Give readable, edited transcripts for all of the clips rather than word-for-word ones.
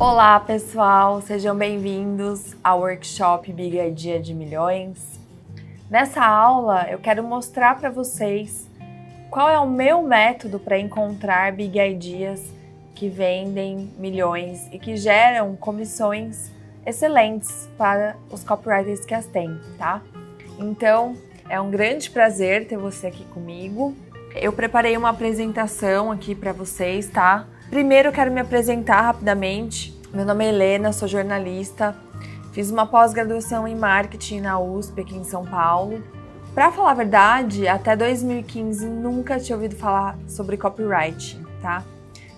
Olá pessoal, sejam bem-vindos ao workshop Big Idea de Milhões. Nessa aula eu quero mostrar para vocês qual é o meu método para encontrar Big Ideas que vendem milhões e que geram comissões excelentes para os copywriters que as têm, tá? Então é um grande prazer ter você aqui comigo. Eu preparei uma apresentação aqui para vocês, tá? Primeiro eu quero me apresentar rapidamente. Meu nome é Helena, sou jornalista, fiz uma pós-graduação em marketing na USP aqui em São Paulo. Para falar a verdade, até 2015 nunca tinha ouvido falar sobre copywriting, tá?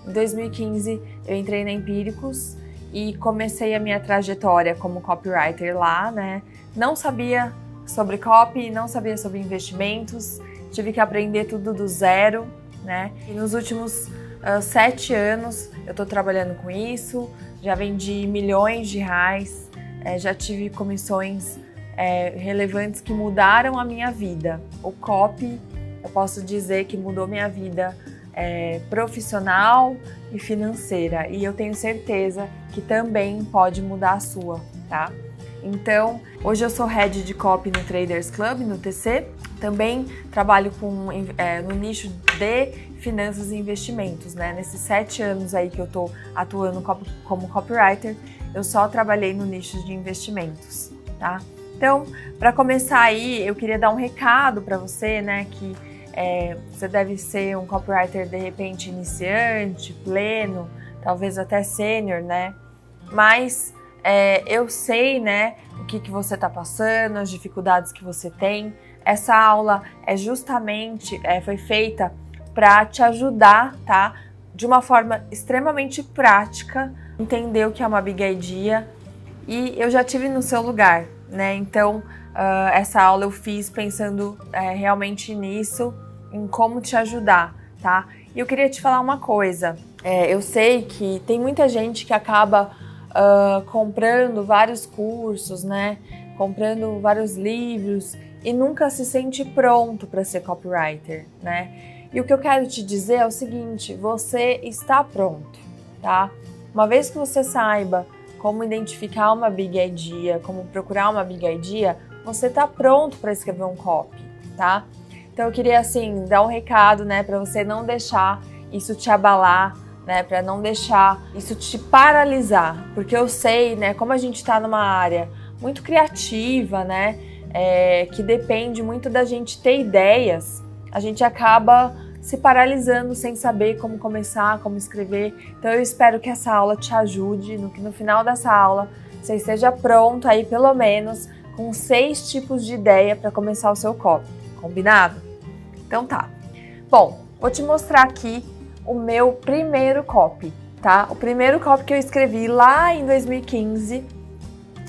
Em 2015 eu entrei na Empíricos e comecei a minha trajetória como copywriter lá, né? Não sabia sobre copy, não sabia sobre investimentos, tive que aprender tudo do zero, né? E nos últimos 7 anos eu estou trabalhando com isso, já vendi milhões de reais, já tive comissões relevantes que mudaram a minha vida. O copy, eu posso dizer que mudou minha vida profissional e financeira, e eu tenho certeza que também pode mudar a sua, tá? Então, hoje eu sou Head de Copy no Traders Club, no TC. Também trabalho no nicho de finanças e investimentos, né? Nesses 7 anos aí que eu tô atuando como copywriter, eu só trabalhei no nicho de investimentos, tá? Então, para começar aí, eu queria dar um recado para você, né? Que você deve ser um copywriter, de repente, iniciante, pleno, talvez até sênior, né? Mas eu sei, né, o que você está passando, as dificuldades que você tem. Essa aula justamente foi feita para te ajudar, tá? De uma forma extremamente prática, entender o que é uma Big Idea. E eu já tive no seu lugar, né? Então, essa aula eu fiz pensando realmente nisso, em como te ajudar, tá? E eu queria te falar uma coisa. Eu sei que tem muita gente que acaba comprando vários cursos, né? Comprando vários livros e nunca se sente pronto para ser copywriter, né? E o que eu quero te dizer é o seguinte: você está pronto, tá? Uma vez que você saiba como identificar uma Big Idea, como procurar uma Big Idea, você está pronto para escrever um copy, tá? Então eu queria assim dar um recado, né, para você não deixar isso te abalar, né, para não deixar isso te paralisar, porque eu sei, né, como a gente está numa área muito criativa, né, que depende muito da gente ter ideias, a gente acaba se paralisando sem saber como começar, como escrever. Então eu espero que essa aula te ajude, que no final dessa aula você esteja pronto aí pelo menos com 6 tipos de ideia para começar o seu copy, combinado? Então tá. Bom, vou te mostrar aqui o meu primeiro copy, tá? O primeiro copy que eu escrevi lá em 2015,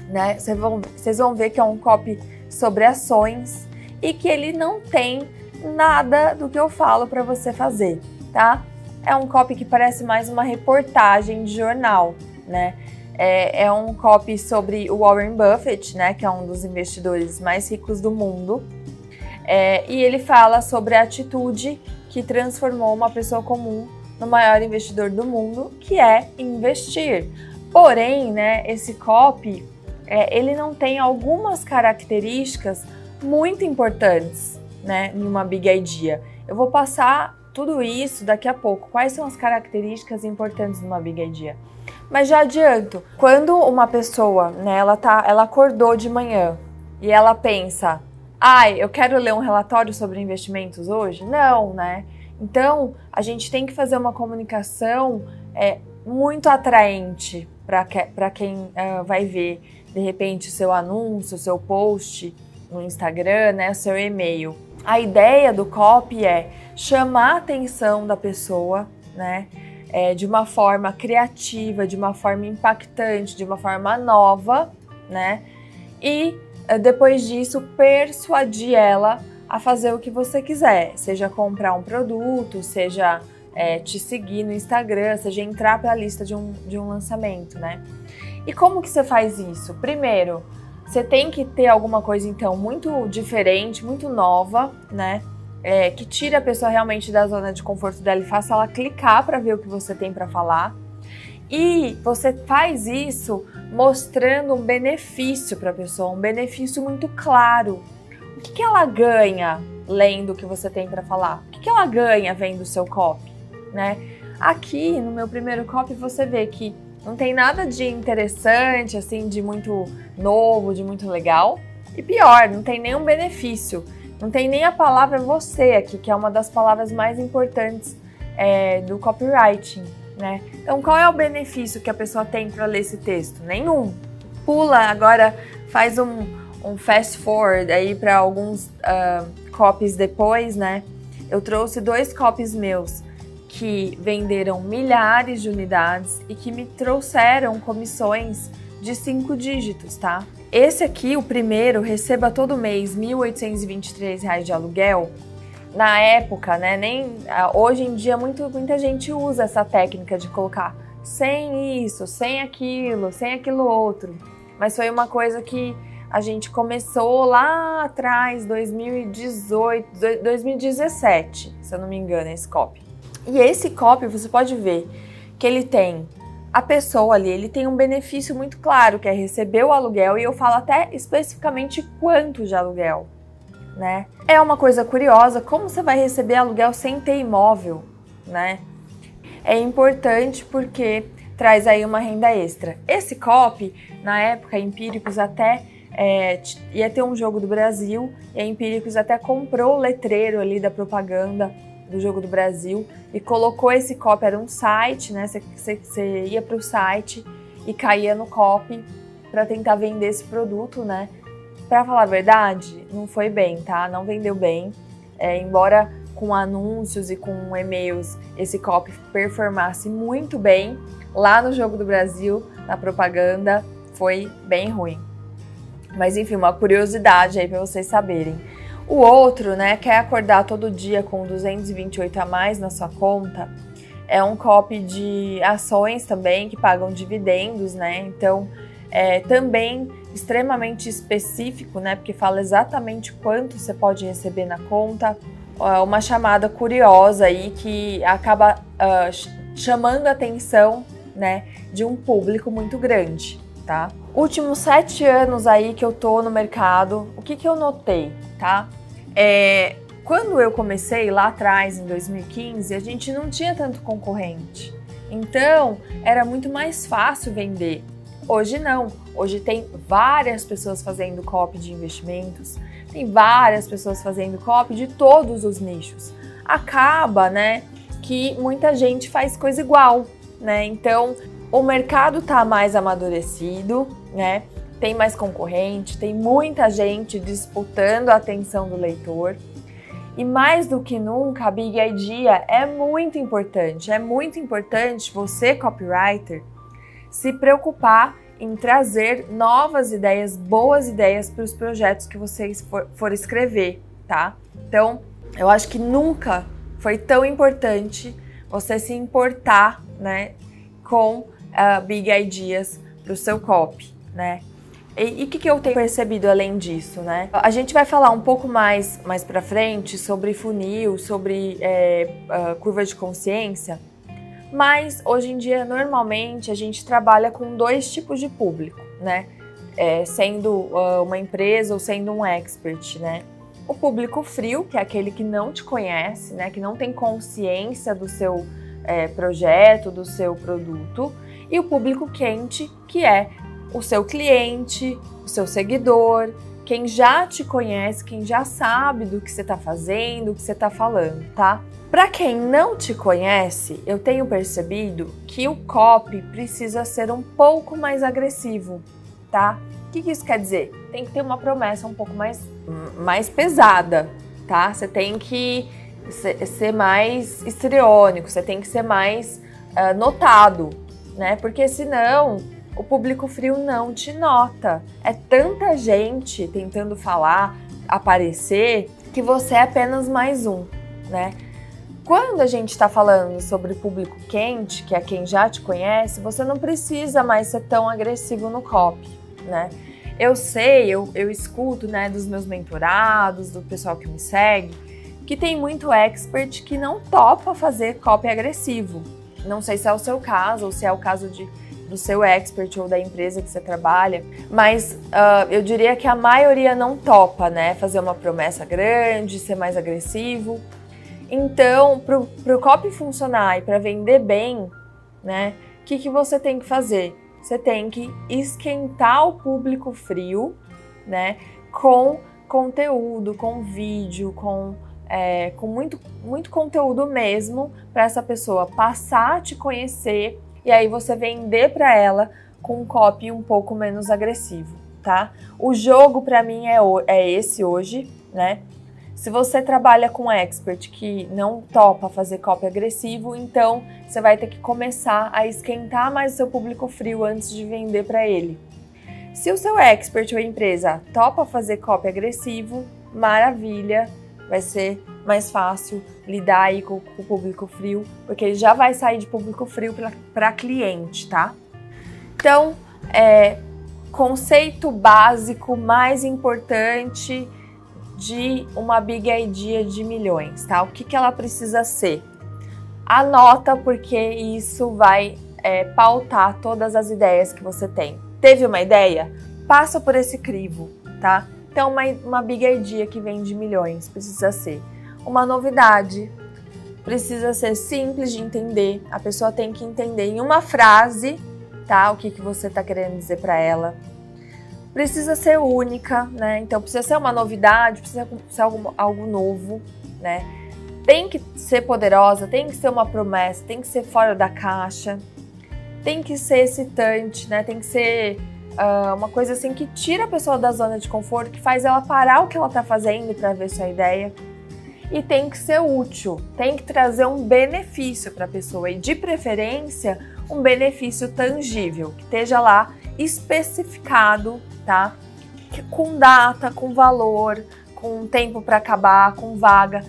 né? Vocês vão ver que é um copy sobre ações e que ele não tem nada do que eu falo para você fazer, tá? É um copy que parece mais uma reportagem de jornal, né? É um copy sobre o Warren Buffett, né? Que é um dos investidores mais ricos do mundo. E ele fala sobre a atitude que transformou uma pessoa comum no maior investidor do mundo, que é investir. Porém, né, esse copy, ele não tem algumas características muito importantes, né, em uma Big Idea. Eu vou passar tudo isso daqui a pouco. Quais são as características importantes numa Big Idea? Mas já adianto, quando uma pessoa, né, ela acordou de manhã e ela pensa: eu quero ler um relatório sobre investimentos hoje? Não, né? Então, a gente tem que fazer uma comunicação muito atraente para quem vai ver, de repente, o seu anúncio, o seu post no Instagram, né, o seu e-mail. A ideia do copy é chamar a atenção da pessoa, né, de uma forma criativa, de uma forma impactante, de uma forma nova, né, e depois disso persuadir ela a fazer o que você quiser, seja comprar um produto, seja te seguir no Instagram, seja entrar para a lista de um lançamento, né? E como que você faz isso? Primeiro, você tem que ter alguma coisa, então, muito diferente, muito nova, né? Que tire a pessoa realmente da zona de conforto dela e faça ela clicar para ver o que você tem para falar. E você faz isso mostrando um benefício para a pessoa, um benefício muito claro. O que ela ganha lendo o que você tem para falar? O que ela ganha vendo o seu copy, né? Aqui no meu primeiro copy você vê que não tem nada de interessante, assim, de muito novo, de muito legal. E pior, não tem nenhum benefício. Não tem nem a palavra você aqui, que é uma das palavras mais importantes do copywriting, né? Então, qual é o benefício que a pessoa tem para ler esse texto? Nenhum. Pula agora, faz um fast forward aí para alguns copies depois, né? Eu trouxe 2 copies meus que venderam milhares de unidades e que me trouxeram comissões de 5 dígitos, tá? Esse aqui, o primeiro, receba todo mês R$ 1.823 de aluguel. Na época, né, hoje em dia muita gente usa essa técnica de colocar sem isso, sem aquilo outro. Mas foi uma coisa que a gente começou lá atrás, 2017, se eu não me engano, esse copy. E esse copy, você pode ver que ele tem a pessoa ali, ele tem um benefício muito claro, que é receber o aluguel, e eu falo até especificamente quanto de aluguel, né? É uma coisa curiosa, como você vai receber aluguel sem ter imóvel, né? É importante porque traz aí uma renda extra. Esse copy, na época, a Empíricos até ia ter um Jogo do Brasil, e a Empíricos até comprou o letreiro ali da propaganda do Jogo do Brasil e colocou esse copy, era um site, né? Você ia para o site e caía no copy para tentar vender esse produto, né? Para falar a verdade, não foi bem, tá? Não vendeu bem, embora com anúncios e com e-mails esse copy performasse muito bem, lá no Jogo do Brasil, na propaganda, foi bem ruim. Mas enfim, uma curiosidade aí para vocês saberem. O outro, né, quer acordar todo dia com 228 a mais na sua conta, é um copy de ações também, que pagam dividendos, né, então também extremamente específico, né, porque fala exatamente quanto você pode receber na conta, uma chamada curiosa aí que acaba chamando a atenção, né, de um público muito grande, tá? Últimos 7 anos aí que eu tô no mercado, o que eu notei, tá? Quando eu comecei lá atrás, em 2015, a gente não tinha tanto concorrente. Então, era muito mais fácil vender. Hoje não. Hoje tem várias pessoas fazendo copy de investimentos, tem várias pessoas fazendo copy de todos os nichos. Acaba, né, que muita gente faz coisa igual, né? Então, o mercado tá mais amadurecido, né? Tem mais concorrente, tem muita gente disputando a atenção do leitor. E mais do que nunca, a Big Idea é muito importante. É muito importante você, copywriter, se preocupar em trazer novas ideias, boas ideias para os projetos que vocês for escrever, tá? Então, eu acho que nunca foi tão importante você se importar, né, com Big Ideas para o seu copy, né? E o que eu tenho percebido além disso, né? A gente vai falar um pouco mais para frente sobre funil, sobre curva de consciência, mas hoje em dia, normalmente, a gente trabalha com 2 tipos de público, né? Sendo uma empresa ou sendo um expert, né? O público frio, que é aquele que não te conhece, né? Que não tem consciência do seu projeto, do seu produto. E o público quente, que é o seu cliente, o seu seguidor, quem já te conhece, quem já sabe do que você está fazendo, do que você está falando, tá? Para quem não te conhece, eu tenho percebido que o copy precisa ser um pouco mais agressivo, tá? O que isso quer dizer? Tem que ter uma promessa um pouco mais pesada, tá? Você tem que ser mais histriônico, você tem que ser mais notado, né? Porque senão o público frio não te nota. É tanta gente tentando falar, aparecer, que você é apenas mais um, né? Quando a gente está falando sobre público quente, que é quem já te conhece, você não precisa mais ser tão agressivo no copy, né? Eu sei, eu escuto, né, dos meus mentorados, do pessoal que me segue, que tem muito expert que não topa fazer copy agressivo. Não sei se é o seu caso ou se é o caso do seu expert ou da empresa que você trabalha, mas eu diria que a maioria não topa, né? Fazer uma promessa grande, ser mais agressivo. Então, pro copy funcionar e para vender bem, né? O que você tem que fazer? Você tem que esquentar o público frio, né? Com conteúdo, com vídeo, com muito conteúdo mesmo, para essa pessoa passar a te conhecer e aí você vender para ela com um copy um pouco menos agressivo, tá? O jogo para mim é esse hoje, né? Se você trabalha com expert que não topa fazer copy agressivo, então você vai ter que começar a esquentar mais o seu público frio antes de vender para ele. Se o seu expert ou empresa topa fazer copy agressivo, maravilha, vai ser mais fácil lidar aí com o público frio, porque ele já vai sair de público frio para cliente, tá? Então, conceito básico mais importante de uma Big Idea de milhões, tá? O que ela precisa ser? Anota, porque isso vai pautar todas as ideias que você tem. Teve uma ideia? Passa por esse crivo, tá? Então, uma Big Idea que vende milhões precisa ser uma novidade, precisa ser simples de entender, a pessoa tem que entender em uma frase, tá? O que você está querendo dizer para ela. Precisa ser única, né? Então, precisa ser uma novidade, precisa ser algo novo, né? Tem que ser poderosa, tem que ser uma promessa, tem que ser fora da caixa, tem que ser excitante, né? Tem que ser uma coisa assim que tira a pessoa da zona de conforto, que faz ela parar o que ela está fazendo para ver sua ideia. E tem que ser útil, tem que trazer um benefício para a pessoa e, de preferência, um benefício tangível, que esteja lá especificado, tá? Com data, com valor, com tempo para acabar, com vaga,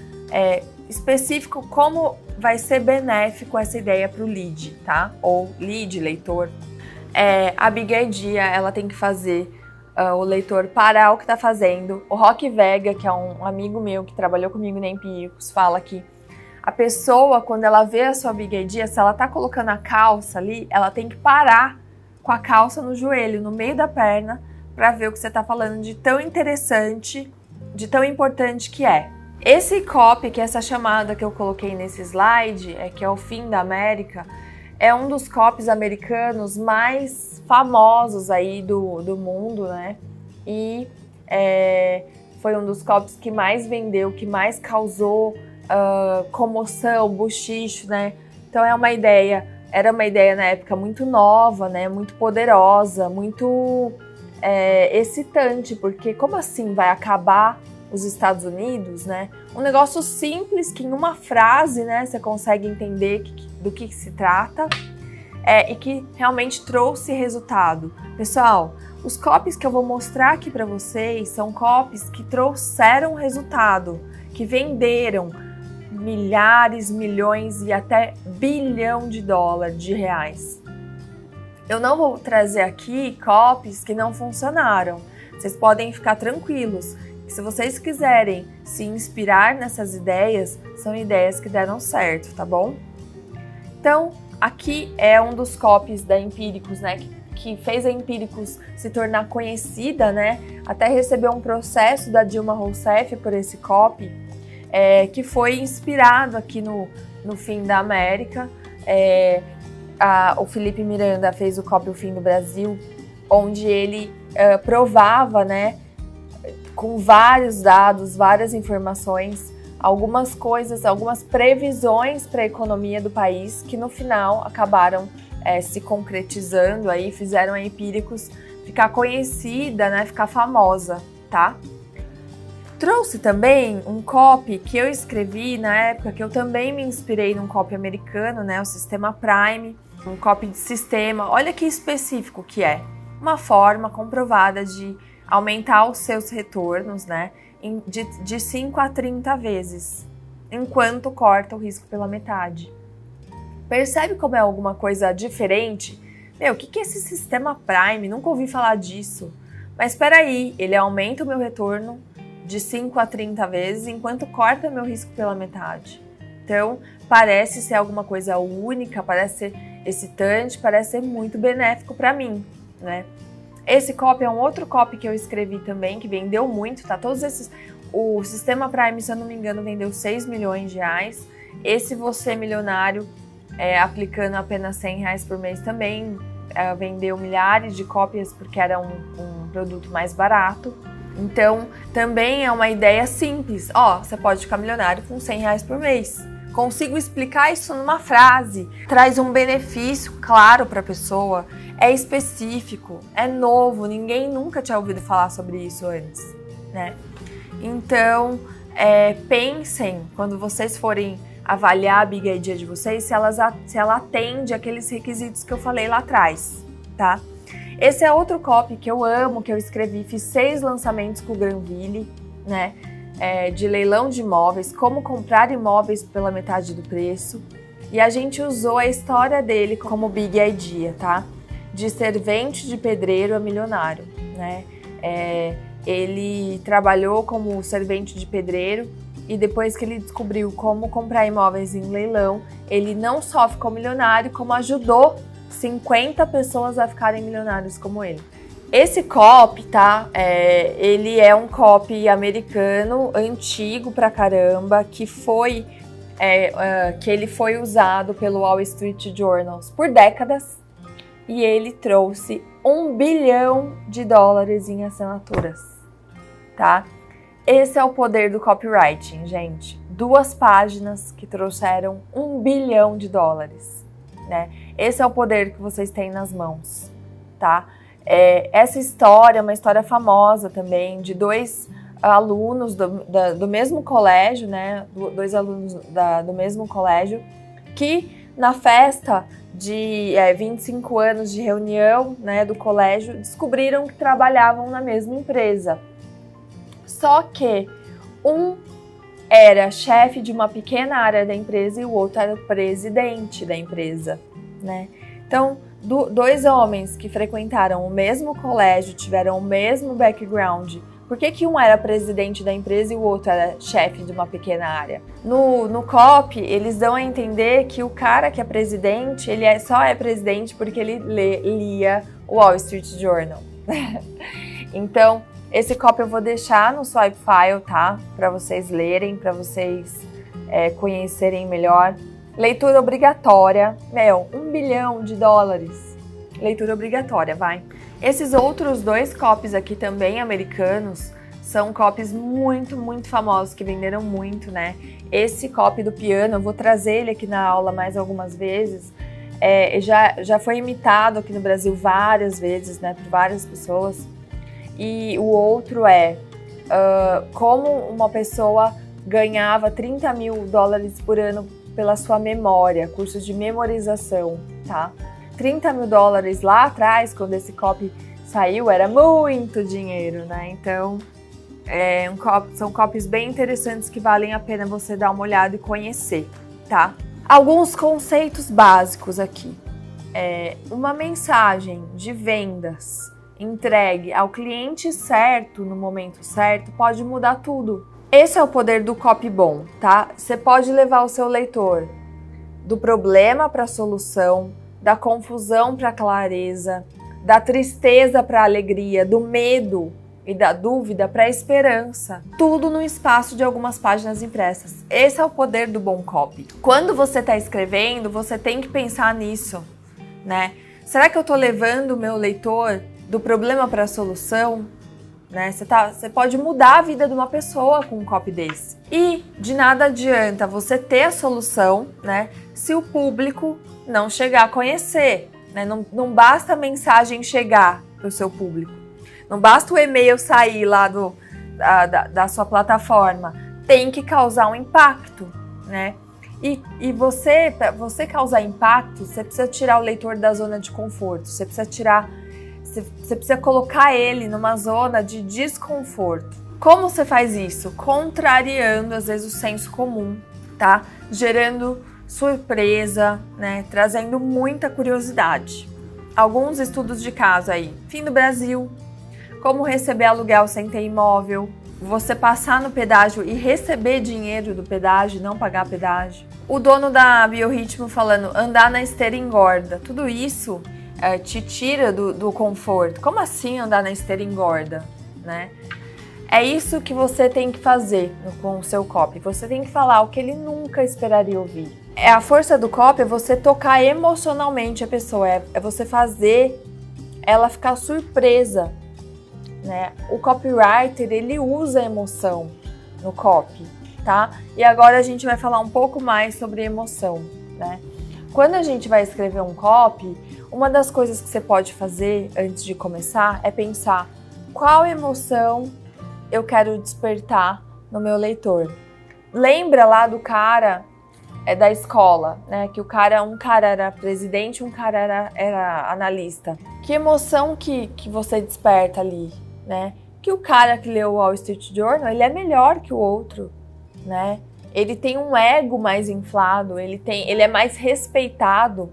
específico como vai ser benéfico essa ideia para o lead, tá? Ou lead, leitor. A Big Idea, ela tem que fazer o leitor parar o que está fazendo. O Rock Vega, que é um amigo meu que trabalhou comigo na Empíricos, fala que a pessoa, quando ela vê a sua Big Idea, se ela está colocando a calça ali, ela tem que parar com a calça no joelho, no meio da perna, para ver o que você está falando de tão interessante, de tão importante que é. Esse copy, que é essa chamada que eu coloquei nesse slide, que é o fim da América, é um dos copies americanos mais famosos aí do mundo, né? E foi um dos copies que mais vendeu, que mais causou comoção, bochicho, né? Então era uma ideia na época muito nova, né? Muito poderosa, muito excitante, porque como assim vai acabar os Estados Unidos, né? Um negócio simples que em uma frase, né, você consegue entender do que se trata e que realmente trouxe resultado. Pessoal, os copies que eu vou mostrar aqui para vocês são copies que trouxeram resultado, que venderam milhares, milhões e até bilhão de dólares, de reais. Eu não vou trazer aqui copies que não funcionaram. Vocês podem ficar tranquilos. Se vocês quiserem se inspirar nessas ideias, são ideias que deram certo, tá bom? Então, aqui é um dos copies da Empíricos, né? Que fez a Empíricos se tornar conhecida, né? Até recebeu um processo da Dilma Rousseff por esse copy, que foi inspirado aqui no Fim da América. O Felipe Miranda fez o copy O Fim do Brasil, onde ele provava, né? Com vários dados, várias informações, algumas coisas, algumas previsões para a economia do país que no final acabaram se concretizando aí, fizeram a Empíricos ficar conhecida, né, ficar famosa, tá? Trouxe também um copy que eu escrevi na época que eu também me inspirei num copy americano, né, o Sistema Prime, um copy de sistema. Olha que específico que é. Uma forma comprovada de aumentar os seus retornos, né, de 5 a 30 vezes, enquanto corta o risco pela metade. Percebe como é alguma coisa diferente? O que é esse Sistema Prime? Nunca ouvi falar disso. Mas espera aí, ele aumenta o meu retorno de 5 a 30 vezes, enquanto corta meu risco pela metade. Então, parece ser alguma coisa única, parece ser excitante, parece ser muito benéfico para mim, né? Esse copy é um outro copy que eu escrevi também, que vendeu muito, tá? O Sistema Prime, se eu não me engano, vendeu 6 milhões de reais. Esse Você Milionário, aplicando apenas R$100 por mês também, vendeu milhares de cópias porque era um produto mais barato. Então, também é uma ideia simples. Você pode ficar milionário com R$100 por mês. Consigo explicar isso numa frase. Traz um benefício claro para a pessoa. É específico, é novo. Ninguém nunca tinha ouvido falar sobre isso antes, né? Então, pensem, quando vocês forem avaliar a Big Idea de vocês, se ela atende aqueles requisitos que eu falei lá atrás, tá? Esse é outro copy que eu amo, que eu escrevi, fiz 6 lançamentos com o Granville, né? De leilão de imóveis, como comprar imóveis pela metade do preço. E a gente usou a história dele como Big Idea, tá? De servente de pedreiro a milionário, né? Ele trabalhou como servente de pedreiro e depois que ele descobriu como comprar imóveis em leilão, ele não só ficou milionário, como ajudou 50 pessoas a ficarem milionários como ele. Esse copy, tá? Ele é um copy americano, antigo pra caramba, que ele foi usado pelo Wall Street Journal por décadas e ele trouxe $1 bilhão em assinaturas, tá? Esse é o poder do copywriting, gente. 2 páginas que trouxeram $1 bilhão, né? Esse é o poder que vocês têm nas mãos, tá? Essa história é uma história famosa também, de 2 alunos do mesmo colégio, né? 2 alunos do mesmo colégio, que na festa de 25 anos de reunião, né, do colégio, descobriram que trabalhavam na mesma empresa. Só que um era chefe de uma pequena área da empresa e o outro era o presidente da empresa, né? Então, 2 homens que frequentaram o mesmo colégio, tiveram o mesmo background, por que um era presidente da empresa e o outro era chefe de uma pequena área? No copy, eles dão a entender que o cara que é presidente, ele só é presidente porque ele lia o Wall Street Journal. Então, esse copy eu vou deixar no Swipe File, tá? Para vocês lerem, para vocês conhecerem melhor. Leitura obrigatória, $1 bilhão. Leitura obrigatória, vai. Esses outros 2 copies aqui também americanos são copies muito, muito famosos, que venderam muito, né? Esse copy do piano, eu vou trazer ele aqui na aula mais algumas vezes. Já foi imitado aqui no Brasil várias vezes, né? Por várias pessoas. E o outro como uma pessoa ganhava $30 mil por ano pela sua memória, curso de memorização, tá? $30 mil lá atrás, quando esse copy saiu, era muito dinheiro, né? Então, são copies bem interessantes que valem a pena você dar uma olhada e conhecer, tá? Alguns conceitos básicos aqui. Uma mensagem de vendas entregue ao cliente certo, no momento certo, pode mudar tudo. Esse é o poder do copy bom, tá? Você pode levar o seu leitor do problema para a solução, da confusão para a clareza, da tristeza para a alegria, do medo e da dúvida para a esperança. Tudo no espaço de algumas páginas impressas. Esse é o poder do bom copy. Quando você está escrevendo, você tem que pensar nisso, né? Será que eu estou levando o meu leitor do problema para a solução? Né? Você pode mudar a vida de uma pessoa com um copy desse. E de nada adianta você ter a solução, né, se o público não chegar a conhecer. Né? Não basta a mensagem chegar para o seu público. Não basta o e-mail sair lá da sua plataforma. Tem que causar um impacto, né? E para você causar impacto, você precisa tirar o leitor da zona de conforto. Você precisa colocar ele numa zona de desconforto. Como você faz isso? Contrariando, às vezes, o senso comum, tá? Gerando surpresa, né? Trazendo muita curiosidade. Alguns estudos de caso aí. Fim do Brasil. Como receber aluguel sem ter imóvel. você passar no pedágio e receber dinheiro do pedágio, não pagar pedágio. O dono da Biorritmo falando, andar na esteira engorda. Tudo isso te tira do conforto. Como assim andar na esteira engorda, né? É isso que você tem que fazer com o seu copy. Você tem que falar o que ele nunca esperaria ouvir. A força do copy é você tocar emocionalmente a pessoa, é você fazer ela ficar surpresa, né? O copywriter, ele usa emoção no copy, tá? E agora a gente vai falar um pouco mais sobre emoção, né? Quando a gente vai escrever um copy, uma das coisas que você pode fazer antes de começar é pensar qual emoção eu quero despertar no meu leitor. Lembra lá do cara da escola, né? Que um cara era presidente, um cara era analista. Que emoção que você desperta ali, né? Que o cara que leu o Wall Street Journal, ele é melhor que o outro, né? Ele tem um ego mais inflado, ele é mais respeitado,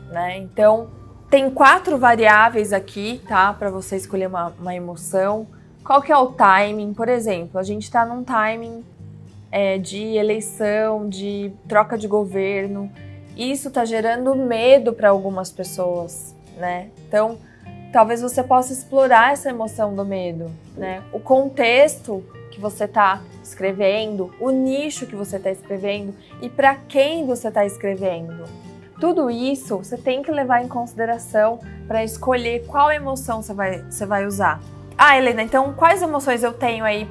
né? Então, tem 4 variáveis aqui, tá? Para você escolher uma emoção. Qual que é o timing? Por exemplo, a gente está num timing de eleição, de troca de governo. Isso está gerando medo para algumas pessoas, né? Então, talvez você possa explorar essa emoção do medo, né? O contexto que você está escrevendo, o nicho que você está escrevendo e para quem você está escrevendo. Tudo isso você tem que levar em consideração para escolher qual emoção você vai usar. Ah, Helena, então quais emoções eu tenho aí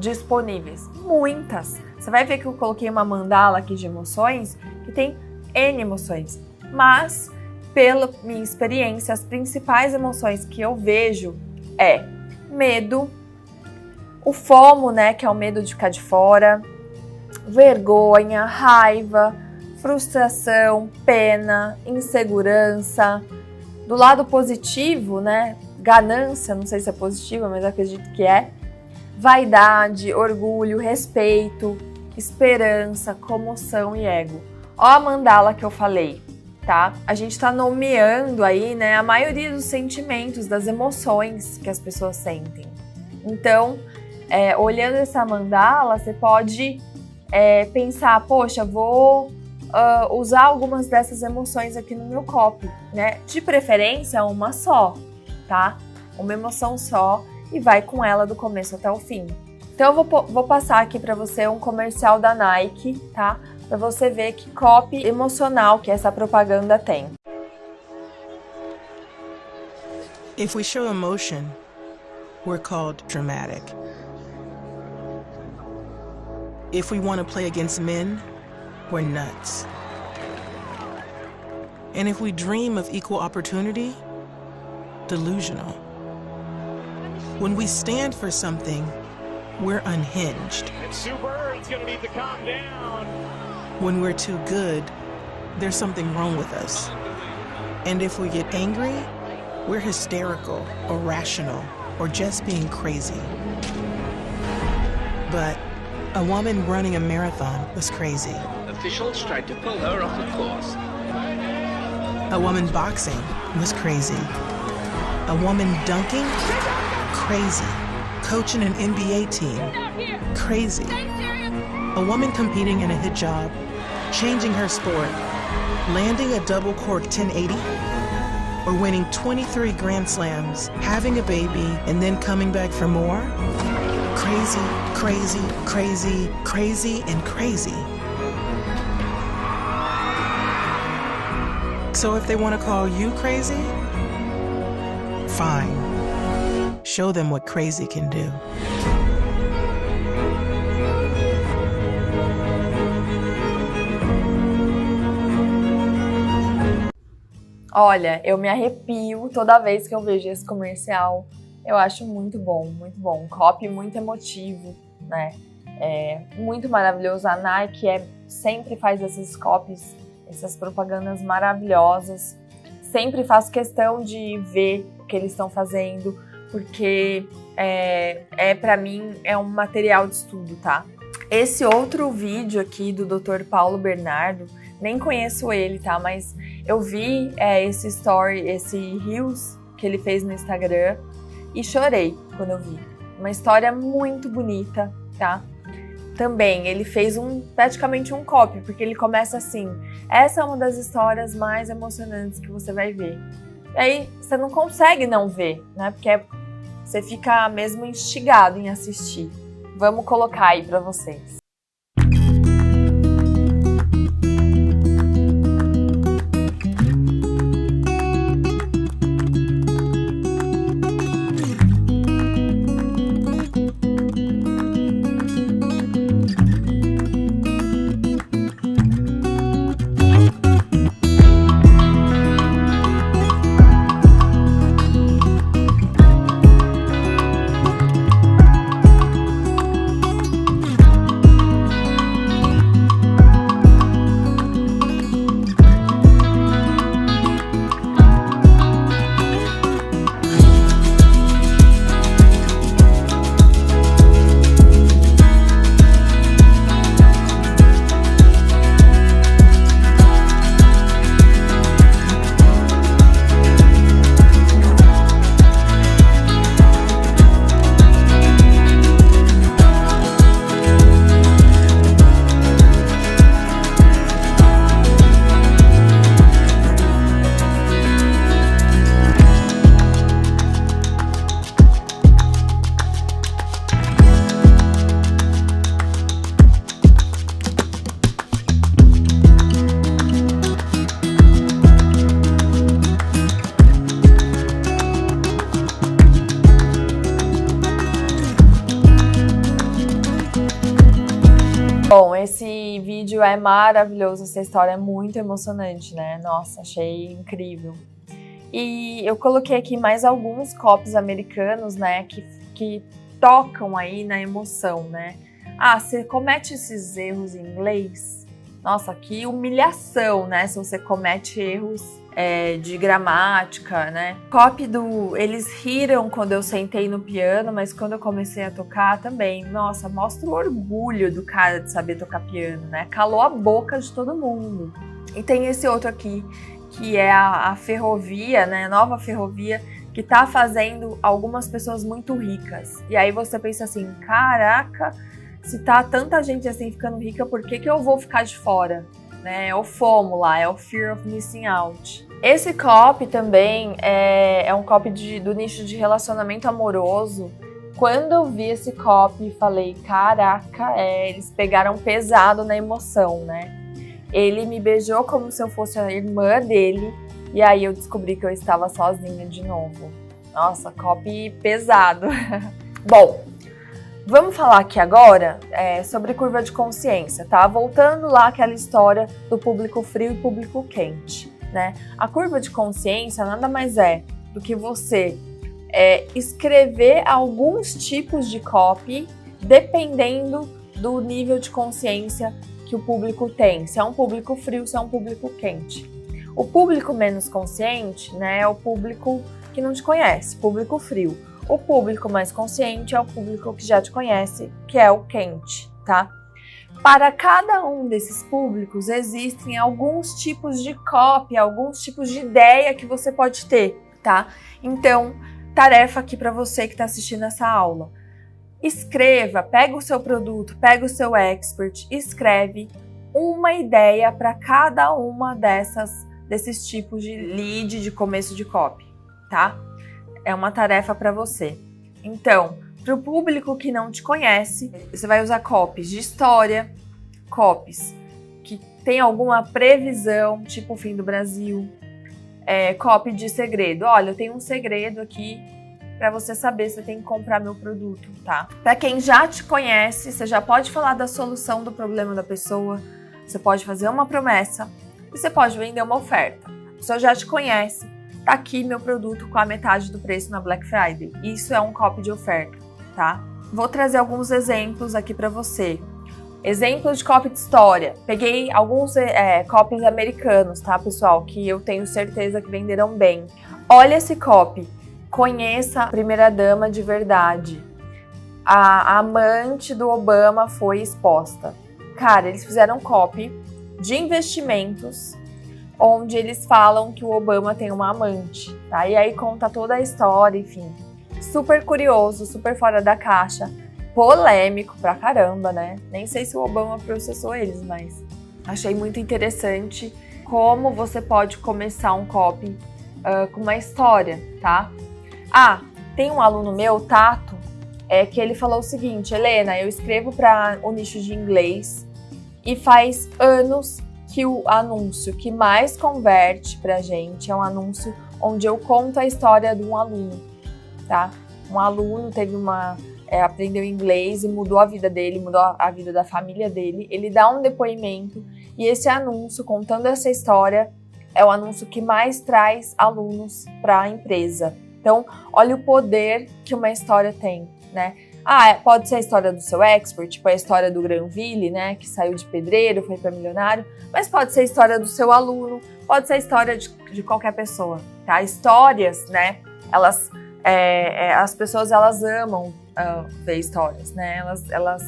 disponíveis? Muitas. Você vai ver que eu coloquei uma mandala aqui de emoções que tem N emoções. Mas, pela minha experiência, as principais emoções que eu vejo é medo, o FOMO, né, que é o medo de ficar de fora, vergonha, raiva, frustração, pena, insegurança. Do lado positivo, né, ganância, não sei se é positiva, mas acredito que é. Vaidade, orgulho, respeito, esperança, comoção e ego. Ó a mandala que eu falei, tá? A gente tá nomeando aí, né, a maioria dos sentimentos, das emoções que as pessoas sentem. Então, olhando essa mandala, você pode pensar, poxa, vou usar algumas dessas emoções aqui no meu copy, né? De preferência, uma só, tá? Uma emoção só e vai com ela do começo até o fim. Então eu vou passar aqui para você um comercial da Nike, tá? Para você ver que copy emocional que essa propaganda tem. If we show emotion, we're called dramatic. If we want to play against men, we're nuts. And if we dream of equal opportunity, delusional. When we stand for something, we're unhinged. And Sue Bird's gonna need to calm down. When we're too good, there's something wrong with us. And if we get angry, we're hysterical, or rational, or just being crazy. But a woman running a marathon was crazy. Officials tried to pull her off the course. A woman boxing was crazy. A woman dunking? Crazy. Coaching an NBA team? Crazy. A woman competing in a hijab, changing her sport, landing a double cork 1080, or winning 23 Grand Slams, having a baby, and then coming back for more? Crazy, crazy, crazy, crazy, and crazy. So if they want to call you crazy, fine. Show them what crazy can do. Olha, eu me arrepio toda vez que eu vejo esse comercial. Eu acho muito bom, muito bom. Um copy muito emotivo, né? Muito maravilhoso. A Nike sempre faz esses copies, essas propagandas maravilhosas. Sempre faço questão de ver o que eles estão fazendo, porque para mim é um material de estudo, tá? Esse outro vídeo aqui do Dr. Paulo Bernardo, nem conheço ele, tá? Mas eu vi esse story, esse Reels que ele fez no Instagram e chorei quando eu vi, Uma história muito bonita, tá? Também, ele fez praticamente um copy, porque ele começa assim: essa é uma das histórias mais emocionantes que você vai ver. E aí, você não consegue não ver, né? Porque você fica mesmo instigado em assistir. Vamos colocar aí pra vocês. Bom, esse vídeo é maravilhoso, essa história é muito emocionante, né? Nossa, achei incrível. E eu coloquei aqui mais alguns copies americanos, né, que tocam aí na emoção, né? Ah, você comete esses erros em inglês? Nossa, que humilhação, né? Se você comete erros de gramática, né? Copy eles riram quando eu sentei no piano, mas quando eu comecei a tocar também, nossa, mostra o orgulho do cara de saber tocar piano, né? Calou a boca de todo mundo. E tem esse outro aqui, que é a ferrovia, né? A nova ferrovia, que tá fazendo algumas pessoas muito ricas. E aí você pensa assim, caraca, se tá tanta gente assim ficando rica, por que eu vou ficar de fora? Né? É o FOMO lá, é o Fear of Missing Out. Esse copy também é um copy do nicho de relacionamento amoroso. Quando eu vi esse copy, falei, caraca, eles pegaram pesado na emoção, né? Ele me beijou como se eu fosse a irmã dele, e aí eu descobri que eu estava sozinha de novo. Nossa, copy pesado. Bom, vamos falar aqui agora sobre curva de consciência, tá? Voltando lá àquela história do público frio e público quente, né? A curva de consciência nada mais é do que você escrever alguns tipos de copy dependendo do nível de consciência que o público tem, se é um público frio, se é um público quente. O público menos consciente, né, é o público que não te conhece, público frio. O público mais consciente é o público que já te conhece, que é o quente, tá? Para cada um desses públicos existem alguns tipos de copy, alguns tipos de ideia que você pode ter, tá? Então, tarefa aqui para você que está assistindo essa aula. Escreva, pega o seu produto, pega o seu expert, escreve uma ideia para cada uma desses tipos de lead de começo de copy, tá? É uma tarefa para você. Então, para o público que não te conhece, você vai usar copies de história, copies que tem alguma previsão, tipo o fim do Brasil, copy de segredo. Olha, eu tenho um segredo aqui para você saber se você tem que comprar meu produto, tá? Para quem já te conhece, você já pode falar da solução do problema da pessoa, você pode fazer uma promessa e você pode vender uma oferta. A pessoa já te conhece, tá aqui meu produto com a metade do preço na Black Friday. Isso é um copy de oferta, tá? Vou trazer alguns exemplos aqui para você. Exemplos de copy de história. Peguei alguns copies americanos, tá, pessoal? Que eu tenho certeza que venderam bem. Olha esse copy. Conheça a primeira-dama de verdade. A amante do Obama foi exposta. Cara, eles fizeram copy de investimentos, onde eles falam que o Obama tem uma amante, tá? E aí conta toda a história, enfim. super curioso, super fora da caixa, polêmico pra caramba, né? Nem sei se o Obama processou eles, mas achei muito interessante como você pode começar um copy com uma história, tá? Tem um aluno meu, Tato, que ele falou o seguinte: Helena, eu escrevo para o nicho de inglês e faz anos que o anúncio que mais converte pra gente é um anúncio onde eu conto a história de um aluno, tá? Um aluno teve aprendeu inglês e mudou a vida dele, mudou a vida da família dele. Ele dá um depoimento e esse anúncio, contando essa história, é o anúncio que mais traz alunos para a empresa. Então, olha o poder que uma história tem, né? Pode ser a história do seu expert, tipo a história do Granville, né, que saiu de pedreiro, foi para milionário, mas pode ser a história do seu aluno, pode ser a história de qualquer pessoa, tá? Histórias, né, as pessoas, elas amam ver histórias, né, elas,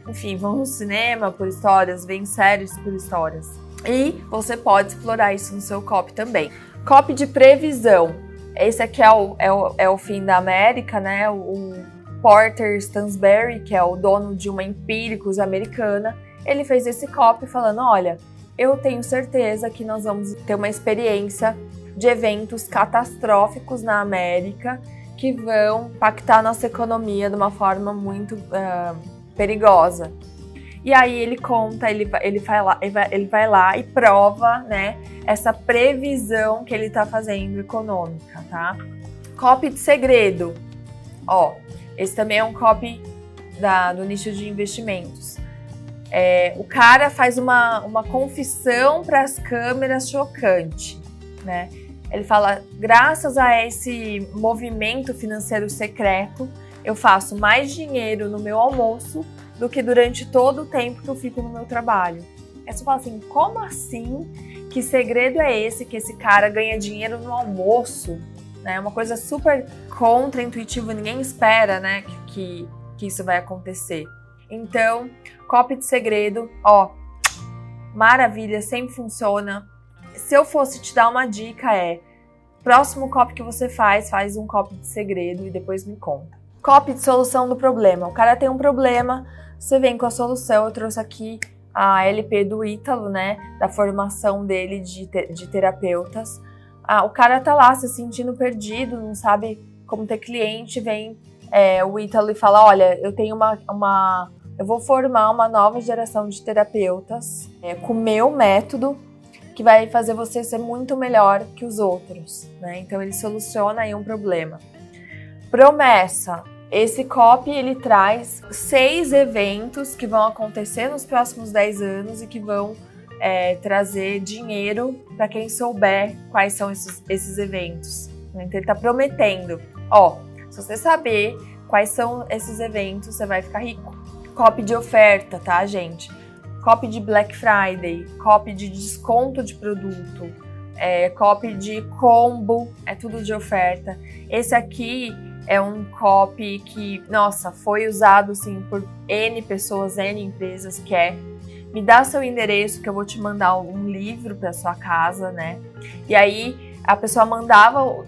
enfim, vão no cinema por histórias, veem séries por histórias. E você pode explorar isso no seu copy também. Copy de previsão. Esse aqui é o fim da América, né, o Porter Stansberry, que é o dono de uma Empíricos americana, ele fez esse copy falando: olha, eu tenho certeza que nós vamos ter uma experiência de eventos catastróficos na América que vão impactar nossa economia de uma forma muito perigosa. E aí ele conta, ele vai lá e prova, né, essa previsão que ele está fazendo econômica, tá? Copy de segredo. Esse também é um copy do nicho de investimentos. O cara faz uma confissão para as câmeras chocante, né? Ele fala: graças a esse movimento financeiro secreto, eu faço mais dinheiro no meu almoço do que durante todo o tempo que eu fico no meu trabalho. Aí você fala assim: como assim? Que segredo é esse que esse cara ganha dinheiro no almoço? É uma coisa super contra-intuitiva, ninguém espera, né, que isso vai acontecer. Então, copy de segredo, maravilha, sempre funciona. Se eu fosse te dar uma dica próximo copy que você faz um copy de segredo e depois me conta. Copy de solução do problema. O cara tem um problema, você vem com a solução. Eu trouxe aqui a LP do Ítalo, né, da formação dele de terapeutas. O cara tá lá se sentindo perdido, não sabe como ter cliente, vem o Ítalo e fala: olha, eu tenho eu vou formar uma nova geração de terapeutas com o meu método, que vai fazer você ser muito melhor que os outros, né? Então ele soluciona aí um problema. Promessa. Esse copy, ele traz 6 eventos que vão acontecer nos próximos 10 anos e que vão trazer dinheiro para quem souber quais são esses eventos. Então ele está prometendo: se você saber quais são esses eventos, você vai ficar rico. Copy de oferta, tá, gente? Copy de Black Friday, copy de desconto de produto, copy de combo, é tudo de oferta. Esse aqui é um copy que, nossa, foi usado assim por N pessoas, N empresas, que me dá seu endereço que eu vou te mandar um livro para sua casa, né? E aí a pessoa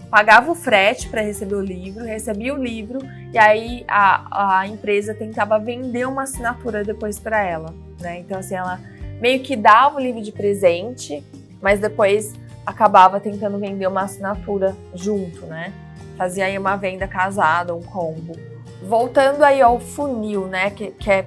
pagava o frete para receber o livro, recebia o livro e aí a empresa tentava vender uma assinatura depois para ela, né? Então assim, ela meio que dava o livro de presente, mas depois acabava tentando vender uma assinatura junto, né? Fazia aí uma venda casada, um combo. Voltando aí ao funil, né? Que é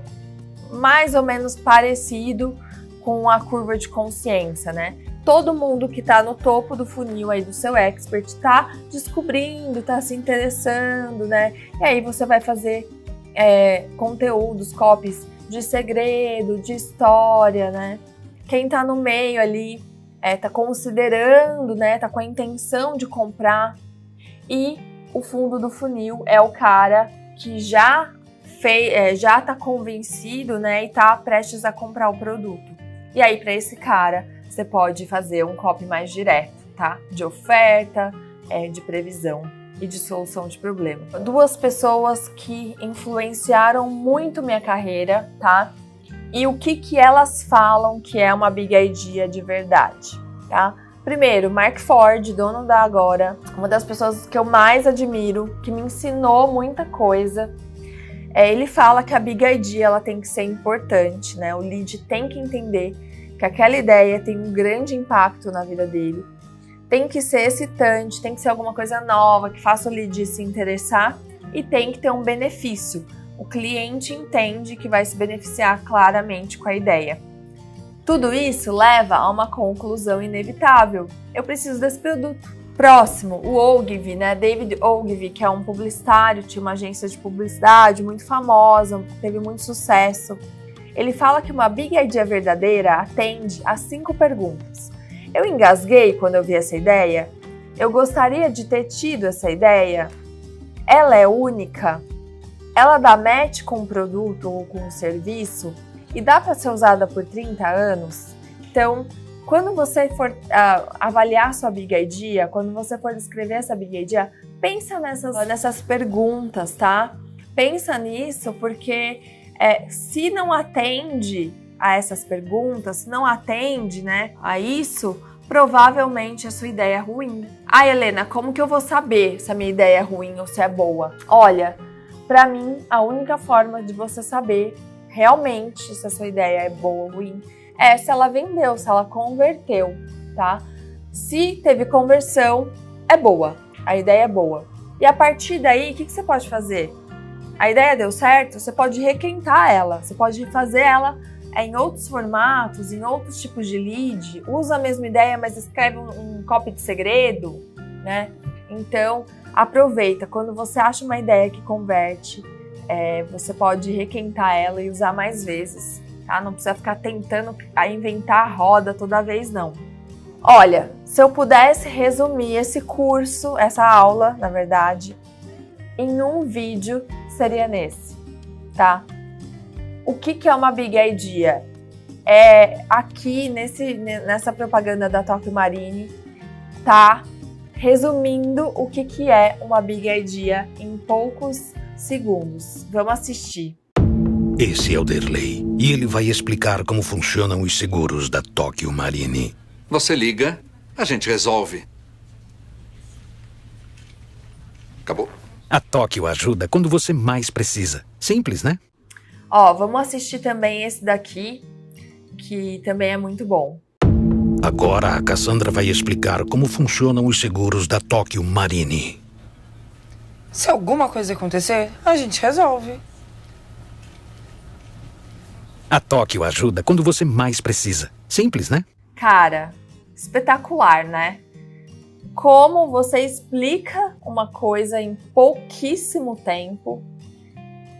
mais ou menos parecido com a curva de consciência, né? Todo mundo que tá no topo do funil aí do seu expert tá descobrindo, tá se interessando, né? E aí você vai fazer conteúdos, copies de segredo, de história, né? Quem tá no meio ali tá considerando, né? Tá com a intenção de comprar. E o fundo do funil é o cara que já está convencido, né, e está prestes a comprar o produto. E aí, para esse cara, você pode fazer um copy mais direto, tá? De oferta, de previsão e de solução de problema. 2 pessoas que influenciaram muito minha carreira, tá? E o que elas falam que é uma big idea de verdade, tá? Primeiro, Mark Ford, dono da Agora, uma das pessoas que eu mais admiro, que me ensinou muita coisa. Ele fala que a Big Idea ela tem que ser importante, né? O lead tem que entender que aquela ideia tem um grande impacto na vida dele. Tem que ser excitante, tem que ser alguma coisa nova, que faça o lead se interessar e tem que ter um benefício. O cliente entende que vai se beneficiar claramente com a ideia. Tudo isso leva a uma conclusão inevitável. Eu preciso desse produto. Próximo, o Ogilvy, né? David Ogilvy, que é um publicitário, tinha uma agência de publicidade muito famosa, teve muito sucesso. Ele fala que uma Big Idea verdadeira atende a 5 perguntas. Eu engasguei quando eu vi essa ideia? Eu gostaria de ter tido essa ideia? Ela é única? Ela dá match com o produto ou com o serviço? E dá para ser usada por 30 anos? Então, quando você for avaliar sua Big Idea, quando você for descrever essa Big Idea, pensa nessas perguntas, tá? Pensa nisso porque se não atende a essas perguntas, se não atende, né, a isso, provavelmente a sua ideia é ruim. Ah, Helena, como que eu vou saber se a minha ideia é ruim ou se é boa? Olha, para mim, a única forma de você saber realmente se a sua ideia é boa ou ruim é se ela vendeu, se ela converteu, tá? Se teve conversão, é boa, a ideia é boa. E a partir daí, o que você pode fazer? A ideia deu certo, você pode requentar ela, você pode fazer ela em outros formatos, em outros tipos de lead, usa a mesma ideia, mas escreve um copy de segredo, né? Então, aproveita, quando você acha uma ideia que converte, você pode requentar ela e usar mais vezes, tá? Não precisa ficar tentando inventar a roda toda vez, não. Olha, se eu pudesse resumir esse curso, essa aula, na verdade, em um vídeo, seria nesse, tá? O que é uma Big Idea? Aqui nessa propaganda da Tokyo Marine, tá resumindo o que é uma Big Idea em poucos segundos. Vamos assistir. Esse é o Derley e ele vai explicar como funcionam os seguros da Tokyo Marine. Você liga, a gente resolve. Acabou. A Tóquio ajuda quando você mais precisa. Simples, né? Vamos assistir também esse daqui, que também é muito bom. Agora a Cassandra vai explicar como funcionam os seguros da Tokyo Marine. Se alguma coisa acontecer, a gente resolve. A Tóquio ajuda quando você mais precisa. Simples, né? Cara, espetacular, né? Como você explica uma coisa em pouquíssimo tempo,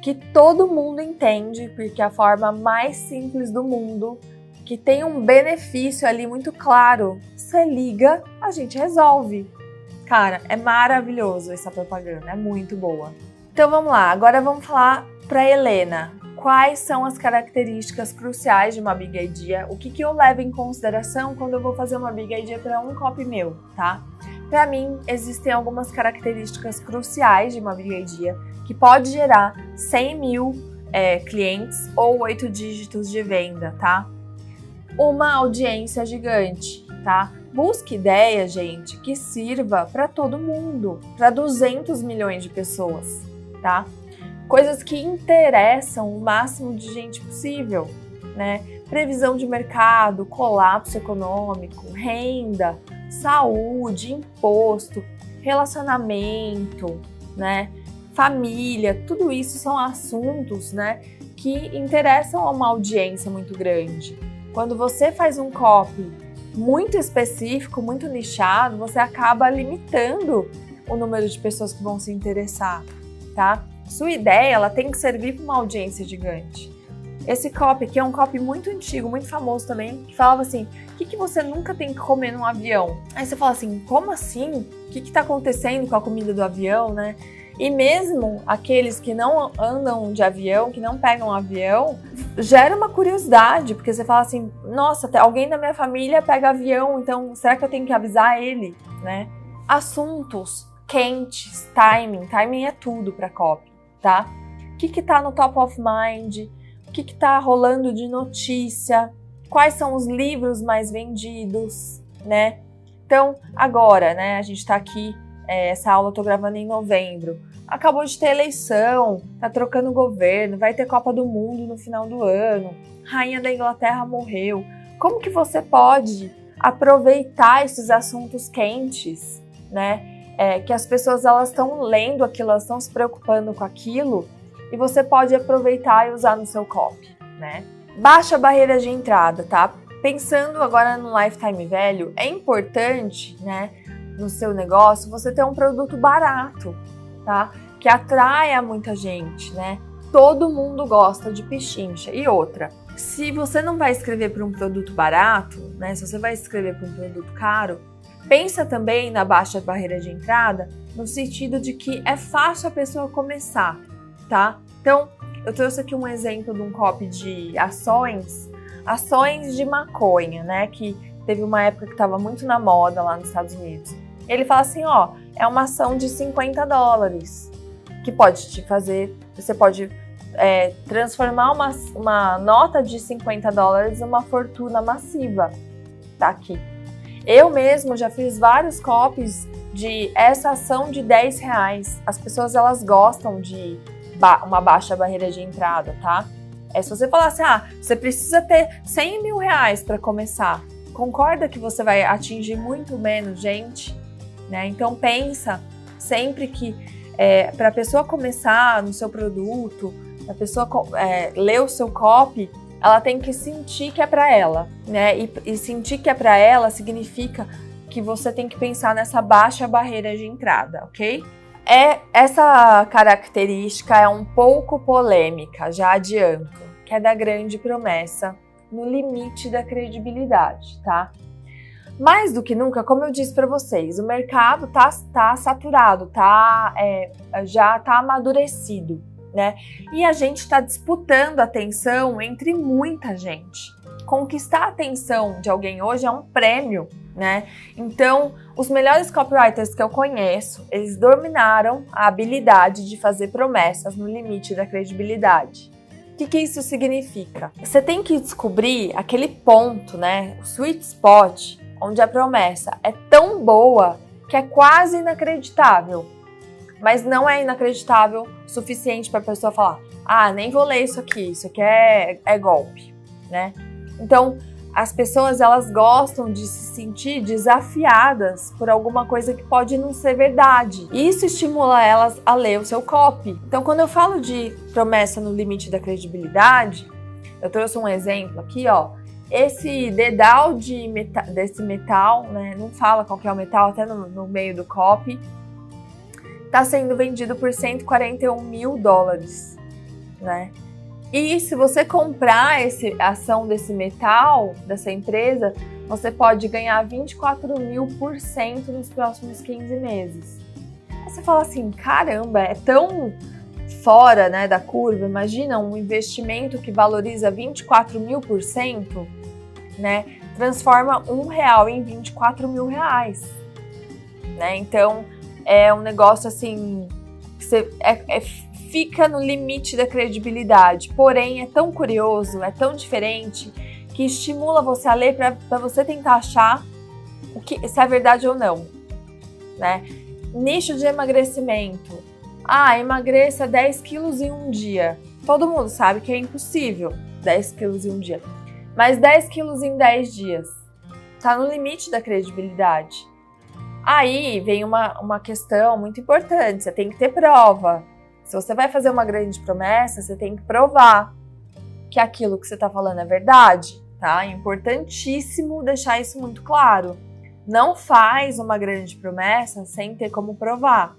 que todo mundo entende, porque é a forma mais simples do mundo, que tem um benefício ali muito claro. Você liga, a gente resolve. Cara, é maravilhoso essa propaganda, é muito boa. Então vamos lá, agora vamos falar para Helena. Quais são as características cruciais de uma Big Idea? O que eu levo em consideração quando eu vou fazer uma Big Idea para um copy meu, tá? Para mim, existem algumas características cruciais de uma Big Idea que pode gerar 100 mil clientes ou 8 dígitos de venda, tá? Uma audiência gigante, tá? Busque ideia, gente, que sirva para todo mundo, para 200 milhões de pessoas, tá? Coisas que interessam o máximo de gente possível, né? Previsão de mercado, colapso econômico, renda, saúde, imposto, relacionamento, né? Família, tudo isso são assuntos, né, que interessam a uma audiência muito grande. Quando você faz um copy muito específico, muito nichado, você acaba limitando o número de pessoas que vão se interessar, tá? Sua ideia, ela tem que servir para uma audiência gigante. Esse copy, que é um copy muito antigo, muito famoso também, que falava assim, o que você nunca tem que comer num avião? Aí você fala assim, como assim? O que está acontecendo com a comida do avião, né? E mesmo aqueles que não andam de avião, que não pegam avião, gera uma curiosidade, porque você fala assim, nossa, alguém da minha família pega avião, então será que eu tenho que avisar ele, né? Assuntos quentes, timing é tudo para copy, tá? O que tá no top of mind, o que tá rolando de notícia, quais são os livros mais vendidos, né? Então, agora, né, a gente tá aqui, essa aula eu tô gravando em novembro, acabou de ter eleição, tá trocando governo, vai ter Copa do Mundo no final do ano, Rainha da Inglaterra morreu. Como que você pode aproveitar esses assuntos quentes, né? Que as pessoas elas estão lendo aquilo, elas estão se preocupando com aquilo, e você pode aproveitar e usar no seu copy, né? Baixa barreira de entrada, tá? Pensando agora no lifetime value, é importante, né, no seu negócio, você ter um produto barato, tá? Que atraia muita gente, né? Todo mundo gosta de pichincha. E outra, se você não vai escrever para um produto barato, né? Se você vai escrever para um produto caro, pensa também na baixa barreira de entrada, no sentido de que é fácil a pessoa começar, tá? Então, eu trouxe aqui um exemplo de um copy de ações de maconha, né? Que teve uma época que estava muito na moda lá nos Estados Unidos. Ele fala assim, ó, é uma ação de $50, que pode te fazer, você pode transformar uma nota de $50 em uma fortuna massiva, tá aqui. Eu mesmo já fiz vários copies de essa ação de R$10. As pessoas, elas gostam de uma baixa barreira de entrada, tá? Se você falar assim, você precisa ter R$100 mil para começar, concorda que você vai atingir muito menos gente, né? Então pensa sempre que para a pessoa começar no seu produto, a pessoa ler o seu copy, ela tem que sentir que é para ela, né? E sentir que é para ela significa que você tem que pensar nessa baixa barreira de entrada, ok? Essa característica é um pouco polêmica, já adianto, que é da grande promessa no limite da credibilidade, tá? Mais do que nunca, como eu disse para vocês, o mercado tá saturado, já tá amadurecido, né? E a gente está disputando atenção entre muita gente. Conquistar a atenção de alguém hoje é um prêmio, né? Então, os melhores copywriters que eu conheço, eles dominaram a habilidade de fazer promessas no limite da credibilidade. O que isso significa? Você tem que descobrir aquele ponto, né? O sweet spot, onde a promessa é tão boa que é quase inacreditável. Mas não é inacreditável o suficiente para a pessoa falar, nem vou ler isso aqui é golpe, né? Então, as pessoas, elas gostam de se sentir desafiadas por alguma coisa que pode não ser verdade. E isso estimula elas a ler o seu copy. Então, quando eu falo de promessa no limite da credibilidade, eu trouxe um exemplo aqui, ó. Esse dedal desse metal, né? Não fala qual que é o metal, até no meio do copy, está sendo vendido por $141 mil, né? E se você comprar a ação desse metal, dessa empresa, você pode ganhar 24.000% nos próximos 15 meses. Aí você fala assim, caramba, é tão fora, né, da curva. Imagina um investimento que valoriza 24.000%, né? Transforma R$1 em R$24 mil, né? Então, é um negócio assim, que você fica no limite da credibilidade, porém é tão curioso, é tão diferente, que estimula você a ler para você tentar achar se é verdade ou não, né? Nicho de emagrecimento. Emagreça 10 quilos em um dia. Todo mundo sabe que é impossível 10 quilos em um dia. Mas 10 quilos em 10 dias. Tá no limite da credibilidade. Aí vem uma questão muito importante, você tem que ter prova. Se você vai fazer uma grande promessa, você tem que provar que aquilo que você está falando é verdade, tá? É importantíssimo deixar isso muito claro. Não faz uma grande promessa sem ter como provar.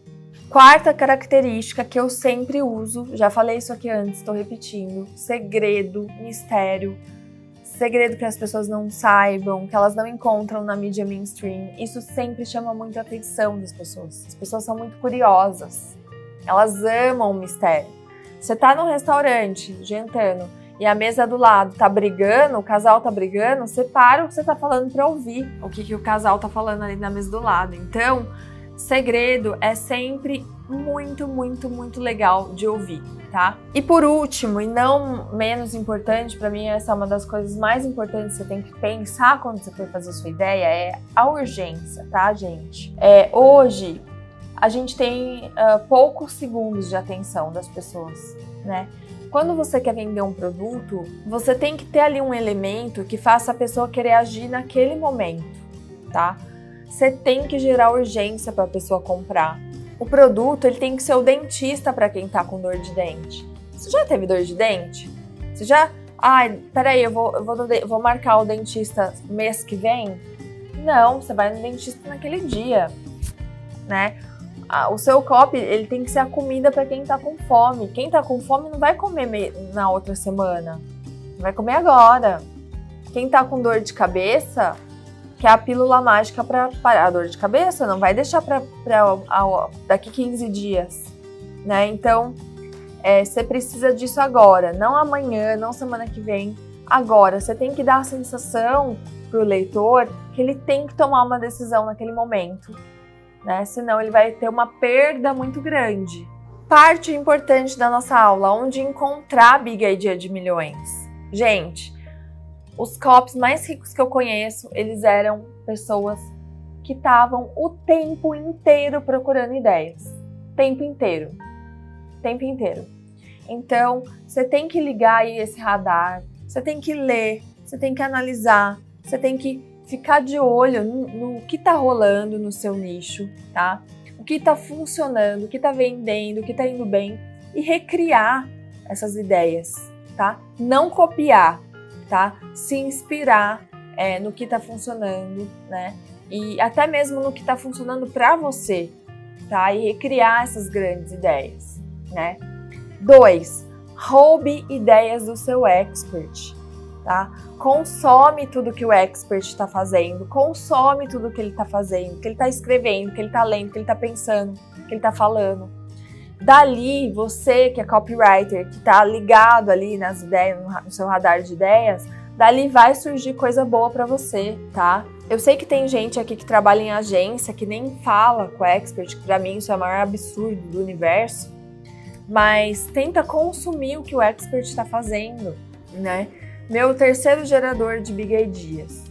Quarta característica que eu sempre uso, já falei isso aqui antes, estou repetindo, segredo, mistério. Segredo que as pessoas não saibam, que elas não encontram na mídia mainstream. Isso sempre chama muita atenção das pessoas. As pessoas são muito curiosas. Elas amam o mistério. Você tá num restaurante, jantando, e a mesa do lado tá brigando, o casal tá brigando, você para o que você tá falando pra ouvir o que o casal tá falando ali na mesa do lado. Então, Segredo é sempre muito, muito, muito legal de ouvir, tá? E por último, e não menos importante, para mim essa é uma das coisas mais importantes que você tem que pensar quando você for fazer sua ideia, é a urgência, tá, gente? Hoje, a gente tem poucos segundos de atenção das pessoas, né? Quando você quer vender um produto, você tem que ter ali um elemento que faça a pessoa querer agir naquele momento, tá? Você tem que gerar urgência para a pessoa comprar. O produto, ele tem que ser o dentista para quem tá com dor de dente. Você já teve dor de dente? Você já... peraí, eu vou marcar o dentista mês que vem? Não, você vai no dentista naquele dia, né? O seu copy, ele tem que ser a comida para quem tá com fome. Quem tá com fome não vai comer na outra semana. Vai comer agora. Quem tá com dor de cabeça, quer a pílula mágica para parar a dor de cabeça, não vai deixar para daqui 15 dias, né? Então, você precisa disso agora, não amanhã, não semana que vem, agora. Você tem que dar a sensação pro leitor que ele tem que tomar uma decisão naquele momento, né? Senão ele vai ter uma perda muito grande. Parte importante da nossa aula, onde encontrar a Big Idea de milhões. Gente, os copies mais ricos que eu conheço, eles eram pessoas que estavam o tempo inteiro procurando ideias. Tempo inteiro. Então, você tem que ligar aí esse radar, você tem que ler, você tem que analisar, você tem que ficar de olho no que tá rolando no seu nicho, tá? O que tá funcionando, o que tá vendendo, o que tá indo bem e recriar essas ideias, tá? Não copiar, tá? Se inspirar no que tá funcionando, né? E até mesmo no que tá funcionando para você, tá? E recriar essas grandes ideias, né? 2. Roube ideias do seu expert, tá? Consome tudo que o expert está fazendo, consome tudo que ele está fazendo, que ele está escrevendo, que ele está lendo, que ele está pensando, que ele está falando. Dali, você que é copywriter, que está ligado ali nas ideias, no seu radar de ideias, dali vai surgir coisa boa para você, tá? Eu sei que tem gente aqui que trabalha em agência, que nem fala com o expert, que para mim isso é o maior absurdo do universo, mas tenta consumir o que o expert está fazendo, né? Meu terceiro gerador de Big Ideas.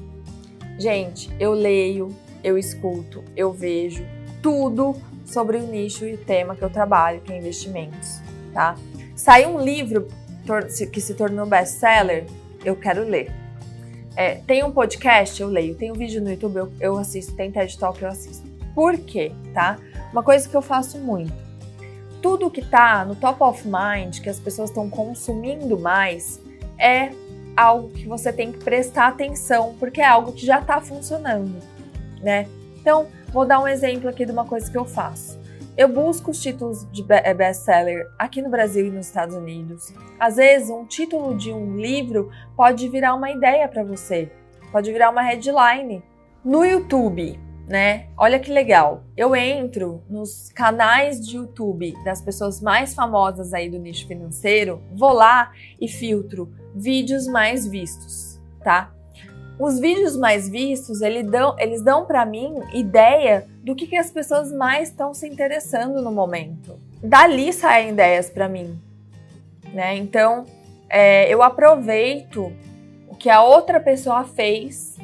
Gente, eu leio, eu escuto, eu vejo tudo sobre o nicho e o tema que eu trabalho, que é investimentos, tá? Saiu um livro que se tornou best-seller, eu quero ler. Tem um podcast, eu leio. Tem um vídeo no YouTube, eu assisto. Tem TED Talk, eu assisto. Por quê, tá? Uma coisa que eu faço muito. Tudo que tá no top of mind, que as pessoas estão consumindo mais, é algo que você tem que prestar atenção, porque é algo que já está funcionando, né? Então, vou dar um exemplo aqui de uma coisa que eu faço. Eu busco os títulos de best-seller aqui no Brasil e nos Estados Unidos. Às vezes, um título de um livro pode virar uma ideia para você, pode virar uma headline. No YouTube, né? Olha que legal. Eu entro nos canais de YouTube das pessoas mais famosas aí do nicho financeiro, vou lá e filtro vídeos mais vistos, tá? Os vídeos mais vistos, eles dão para mim ideia do que as pessoas mais estão se interessando no momento. Dali saem ideias para mim, né? Então, eu aproveito o que a outra pessoa fez,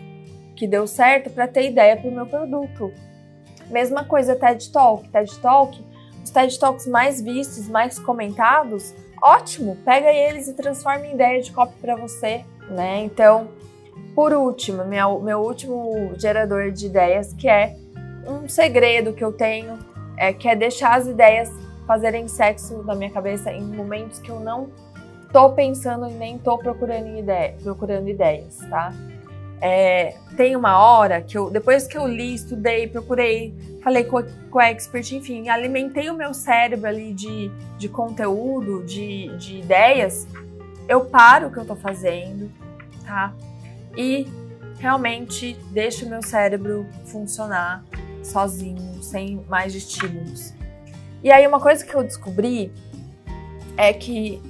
que deu certo, para ter ideia para o meu produto. Mesma coisa TED Talk. Os TED Talks mais vistos, mais comentados, ótimo, pega eles e transforma em ideia de copy para você, né? Então, por último, meu último gerador de ideias, que é um segredo que eu tenho, que é deixar as ideias fazerem sexo na minha cabeça em momentos que eu não tô pensando e nem tô procurando ideias, tá? Tem uma hora que depois que eu li, estudei, procurei, falei com a expert, enfim, alimentei o meu cérebro ali de conteúdo, de ideias, eu paro o que eu tô fazendo, tá? E realmente deixo o meu cérebro funcionar sozinho, sem mais estímulos. E aí uma coisa que eu descobri é que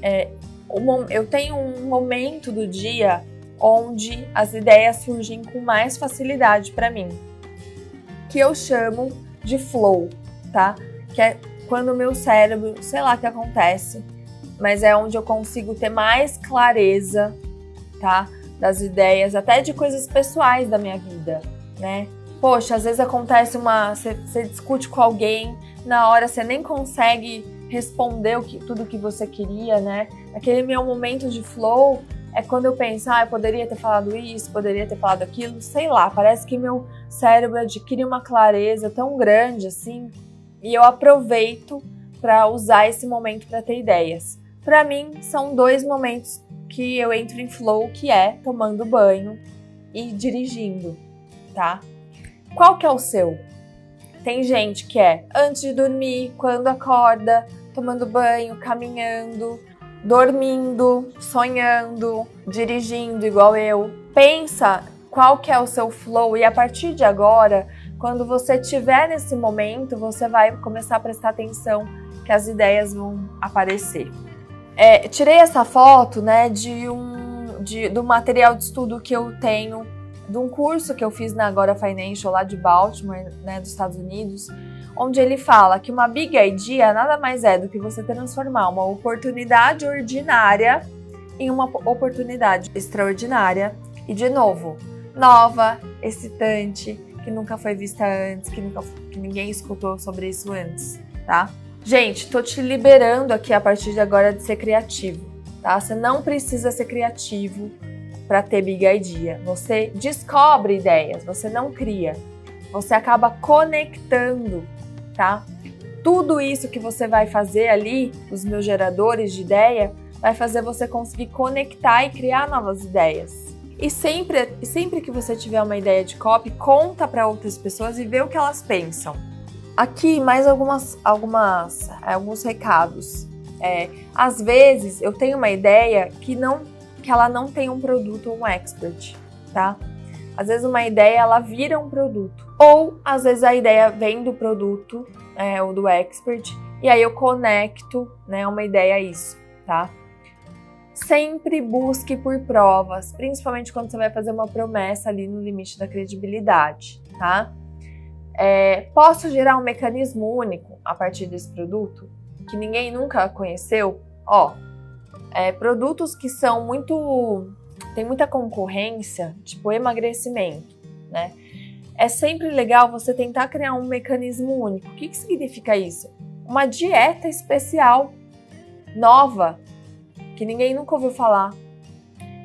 eu tenho um momento do dia onde as ideias surgem com mais facilidade para mim, que eu chamo de flow, tá? Que é quando o meu cérebro, sei lá o que acontece, mas é onde eu consigo ter mais clareza, tá? Das ideias, até de coisas pessoais da minha vida, né? Poxa, às vezes acontece você discute com alguém, na hora você nem consegue responder tudo que você queria, né? Aquele meu momento de flow é quando eu penso, eu poderia ter falado isso, poderia ter falado aquilo, sei lá, parece que meu cérebro adquire uma clareza tão grande assim, e eu aproveito para usar esse momento para ter ideias. Para mim, são 2 momentos que eu entro em flow, que é tomando banho e dirigindo, tá? Qual que é o seu? Tem gente que é antes de dormir, quando acorda, tomando banho, caminhando, dormindo, sonhando, dirigindo igual eu. Pensa qual que é o seu flow e a partir de agora, quando você estiver nesse momento, você vai começar a prestar atenção que as ideias vão aparecer. Tirei essa foto, né, do material de estudo que eu tenho, de um curso que eu fiz na Agora Financial lá de Baltimore, né, dos Estados Unidos, onde ele fala que uma big idea nada mais é do que você transformar uma oportunidade ordinária em uma oportunidade extraordinária e, de novo, nova, excitante, que nunca foi vista antes, que ninguém escutou sobre isso antes, tá? Gente, tô te liberando aqui a partir de agora de ser criativo, tá? Você não precisa ser criativo para ter big idea. Você descobre ideias, você não cria. Você acaba conectando, tá? Tudo isso que você vai fazer ali, os meus geradores de ideia, vai fazer você conseguir conectar e criar novas ideias. E sempre que você tiver uma ideia de copy, conta para outras pessoas e vê o que elas pensam. Aqui, mais alguns recados. Às vezes, eu tenho uma ideia que ela não tem um produto ou um expert, tá? Às vezes uma ideia, ela vira um produto. Ou, às vezes, a ideia vem do produto, ou do expert, e aí eu conecto, né, uma ideia a isso, tá? Sempre busque por provas, principalmente quando você vai fazer uma promessa ali no limite da credibilidade, tá? Posso gerar um mecanismo único a partir desse produto que ninguém nunca conheceu? Produtos que são tem muita concorrência, tipo emagrecimento, né? É sempre legal você tentar criar um mecanismo único. O que significa isso? Uma dieta especial, nova, que ninguém nunca ouviu falar.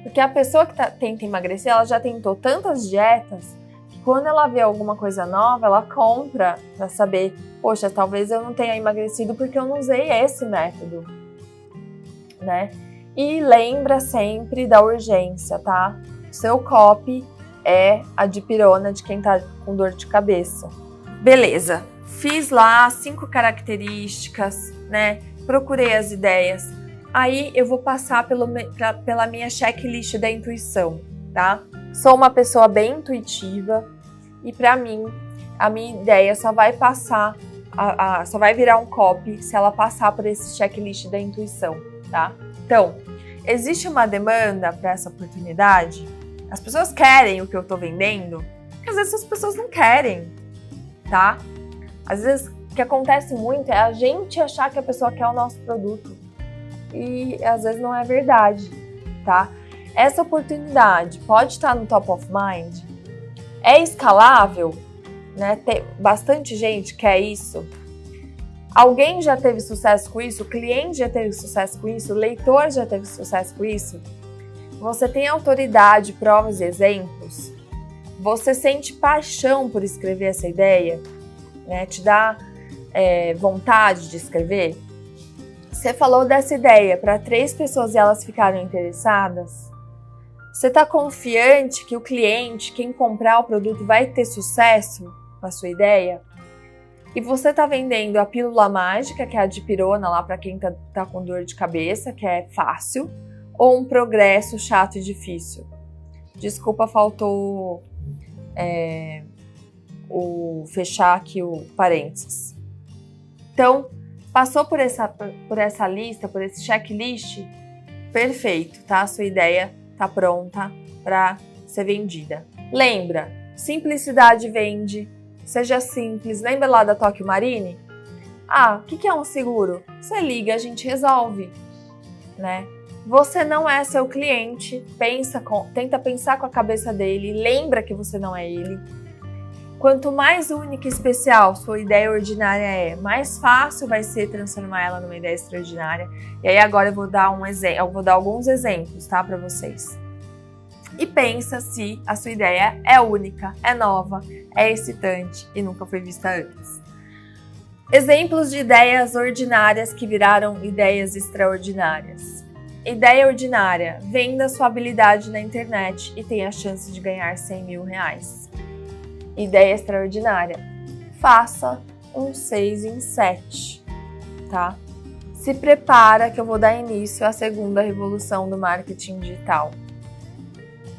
Porque a pessoa que tenta emagrecer, ela já tentou tantas dietas, quando ela vê alguma coisa nova, ela compra para saber, poxa, talvez eu não tenha emagrecido porque eu não usei esse método, né? E lembra sempre da urgência, tá? Seu copy é a dipirona de quem tá com dor de cabeça. Beleza, fiz lá 5 características, né? Procurei as ideias. Aí eu vou passar pela minha checklist da intuição, tá? Sou uma pessoa bem intuitiva. E para mim, a minha ideia só vai passar, só vai virar um copy se ela passar por esse checklist da intuição, tá? Então, existe uma demanda para essa oportunidade? As pessoas querem o que eu tô vendendo? Às vezes as pessoas não querem, tá? Às vezes o que acontece muito é a gente achar que a pessoa quer o nosso produto. E às vezes não é verdade, tá? Essa oportunidade pode estar no top of mind? É escalável, né? Tem bastante gente quer isso. Alguém já teve sucesso com isso? O cliente já teve sucesso com isso? O leitor já teve sucesso com isso? Você tem autoridade, provas e exemplos? Você sente paixão por escrever essa ideia? Né? Te dá vontade de escrever? Você falou dessa ideia para 3 pessoas e elas ficaram interessadas? Você está confiante que o cliente, quem comprar o produto, vai ter sucesso com a sua ideia? E você está vendendo a pílula mágica, que é a dipirona lá para quem tá com dor de cabeça, que é fácil, ou um progresso chato e difícil? Desculpa, faltou fechar aqui o parênteses. Então, passou por essa lista, por esse checklist? Perfeito, tá? A sua ideia tá pronta para ser vendida. Lembra, simplicidade vende, seja simples. Lembra lá da Tóquio Marine? Ah, o que é um seguro? Você liga, a gente resolve, né? Você não é seu cliente, tenta pensar com a cabeça dele, lembra que você não é ele. Quanto mais única e especial sua ideia ordinária é, mais fácil vai ser transformar ela numa ideia extraordinária. E aí agora eu vou dar alguns exemplos, tá, para vocês. E pensa se a sua ideia é única, é nova, é excitante e nunca foi vista antes. Exemplos de ideias ordinárias que viraram ideias extraordinárias. Ideia ordinária: venda sua habilidade na internet e tenha a chance de ganhar 100 mil reais. Ideia extraordinária: faça um 6 em 7, tá? Se prepara que eu vou dar início à segunda revolução do marketing digital.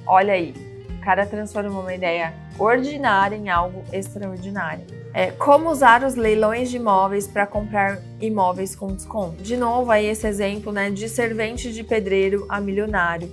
Olha aí, o cara transformou uma ideia ordinária em algo extraordinário. Como usar os leilões de imóveis para comprar imóveis com desconto. De novo, aí esse exemplo, né, de servente de pedreiro a milionário.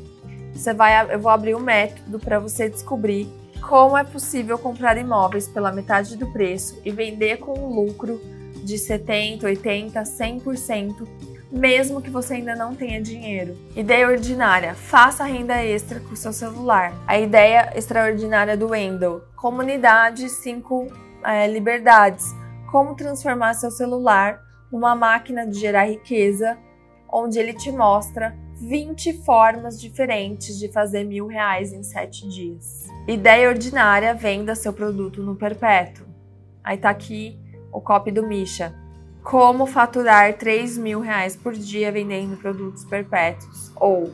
Eu vou abrir um método para você descobrir como é possível comprar imóveis pela metade do preço e vender com um lucro de 70%, 80%, 100%, mesmo que você ainda não tenha dinheiro. Ideia ordinária: faça renda extra com seu celular. A ideia extraordinária do Wendel: comunidade 5 liberdades. Como transformar seu celular numa máquina de gerar riqueza, onde ele te mostra 20 formas diferentes de fazer R$1.000 em 7 dias. Ideia ordinária: venda seu produto no perpétuo. Aí tá aqui o copy do Misha: como faturar R$3.000 por dia vendendo produtos perpétuos. Ou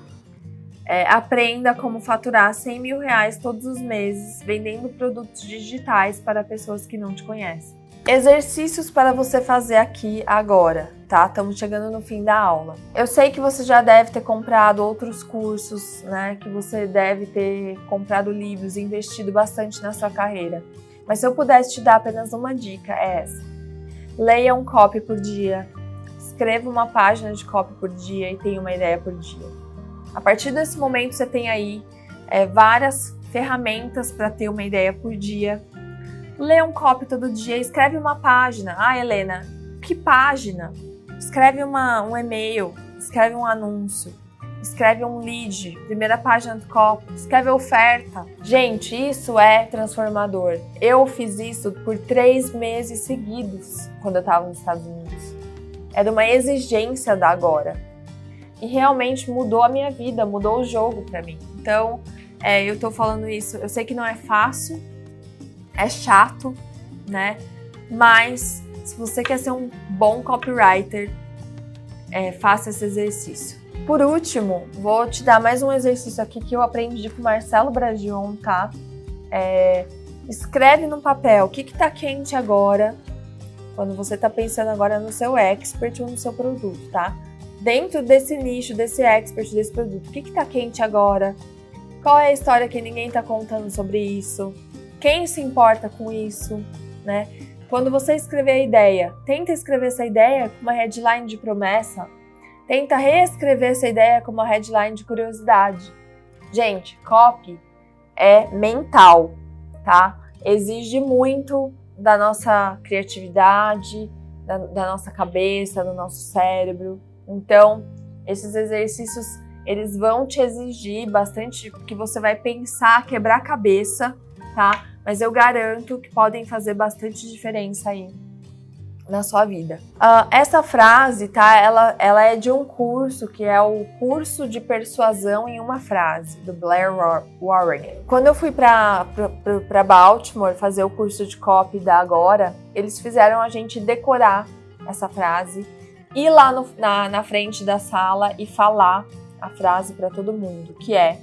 aprenda como faturar R$100.000 todos os meses vendendo produtos digitais para pessoas que não te conhecem. Exercícios para você fazer aqui agora, tá? Estamos chegando no fim da aula. Eu sei que você já deve ter comprado outros cursos, né? Que você deve ter comprado livros e investido bastante na sua carreira. Mas se eu pudesse te dar apenas uma dica, é essa: leia um copy por dia, escreva uma página de copy por dia e tenha uma ideia por dia. A partir desse momento você tem aí várias ferramentas para ter uma ideia por dia. Lê um copy todo dia, escreve uma página. Ah, Helena, que página? Escreve um e-mail, escreve um anúncio, escreve um lead, primeira página do copy, escreve oferta. Gente, isso é transformador. Eu fiz isso por 3 meses seguidos quando eu estava nos Estados Unidos. Era uma exigência da agora. E realmente mudou a minha vida, mudou o jogo para mim. Então, eu tô falando isso, eu sei que não é fácil, é chato, né? Mas se você quer ser um bom copywriter, faça esse exercício. Por último, vou te dar mais um exercício aqui que eu aprendi com o Marcelo Bragion, tá? Escreve no papel o que tá quente agora, quando você tá pensando agora no seu expert ou no seu produto, tá? Dentro desse nicho, desse expert, desse produto, o que tá quente agora? Qual é a história que ninguém tá contando sobre isso? Quem se importa com isso, né? Quando você escrever a ideia, tenta escrever essa ideia com uma headline de promessa. Tenta reescrever essa ideia com uma headline de curiosidade. Gente, copy é mental, tá? Exige muito da nossa criatividade, da nossa cabeça, do nosso cérebro. Então, esses exercícios, eles vão te exigir bastante, porque você vai pensar, quebrar a cabeça, tá? Mas eu garanto que podem fazer bastante diferença aí na sua vida. Essa frase, tá? Ela é de um curso, que é o curso de persuasão em uma frase, do Blair Warren. Quando eu fui para Baltimore fazer o curso de copy da Agora, eles fizeram a gente decorar essa frase, ir lá na frente da sala e falar a frase para todo mundo, que é: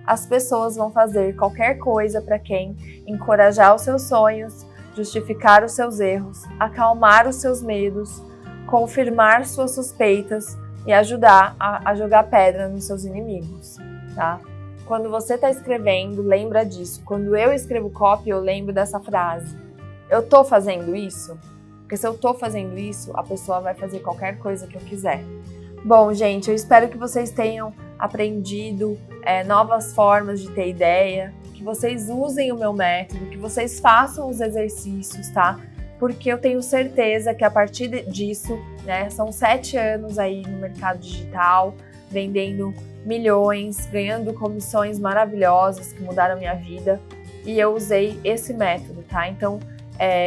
as pessoas vão fazer qualquer coisa para quem encorajar os seus sonhos, justificar os seus erros, acalmar os seus medos, confirmar suas suspeitas e ajudar a jogar pedra nos seus inimigos, tá? Quando você está escrevendo, lembra disso. Quando eu escrevo copy, eu lembro dessa frase. Eu tô fazendo isso? Porque se eu tô fazendo isso, a pessoa vai fazer qualquer coisa que eu quiser. Bom, gente, eu espero que vocês tenham aprendido novas formas de ter ideia, que vocês usem o meu método, que vocês façam os exercícios, tá? Porque eu tenho certeza que a partir disso, né, são 7 anos aí no mercado digital, vendendo milhões, ganhando comissões maravilhosas que mudaram a minha vida, e eu usei esse método, tá? Então,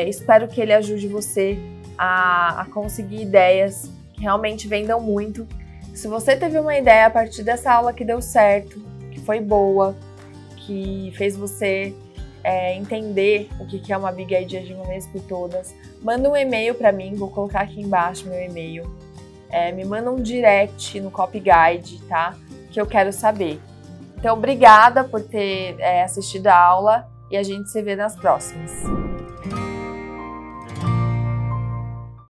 espero que ele ajude você a conseguir ideias que realmente vendam muito. Se você teve uma ideia a partir dessa aula que deu certo, que foi boa, que fez você entender o que é uma Big Idea de uma vez por todas, manda um e-mail para mim, vou colocar aqui embaixo meu e-mail. Me manda um direct no Copy Guide, tá? Que eu quero saber. Então, obrigada por ter assistido a aula e a gente se vê nas próximas.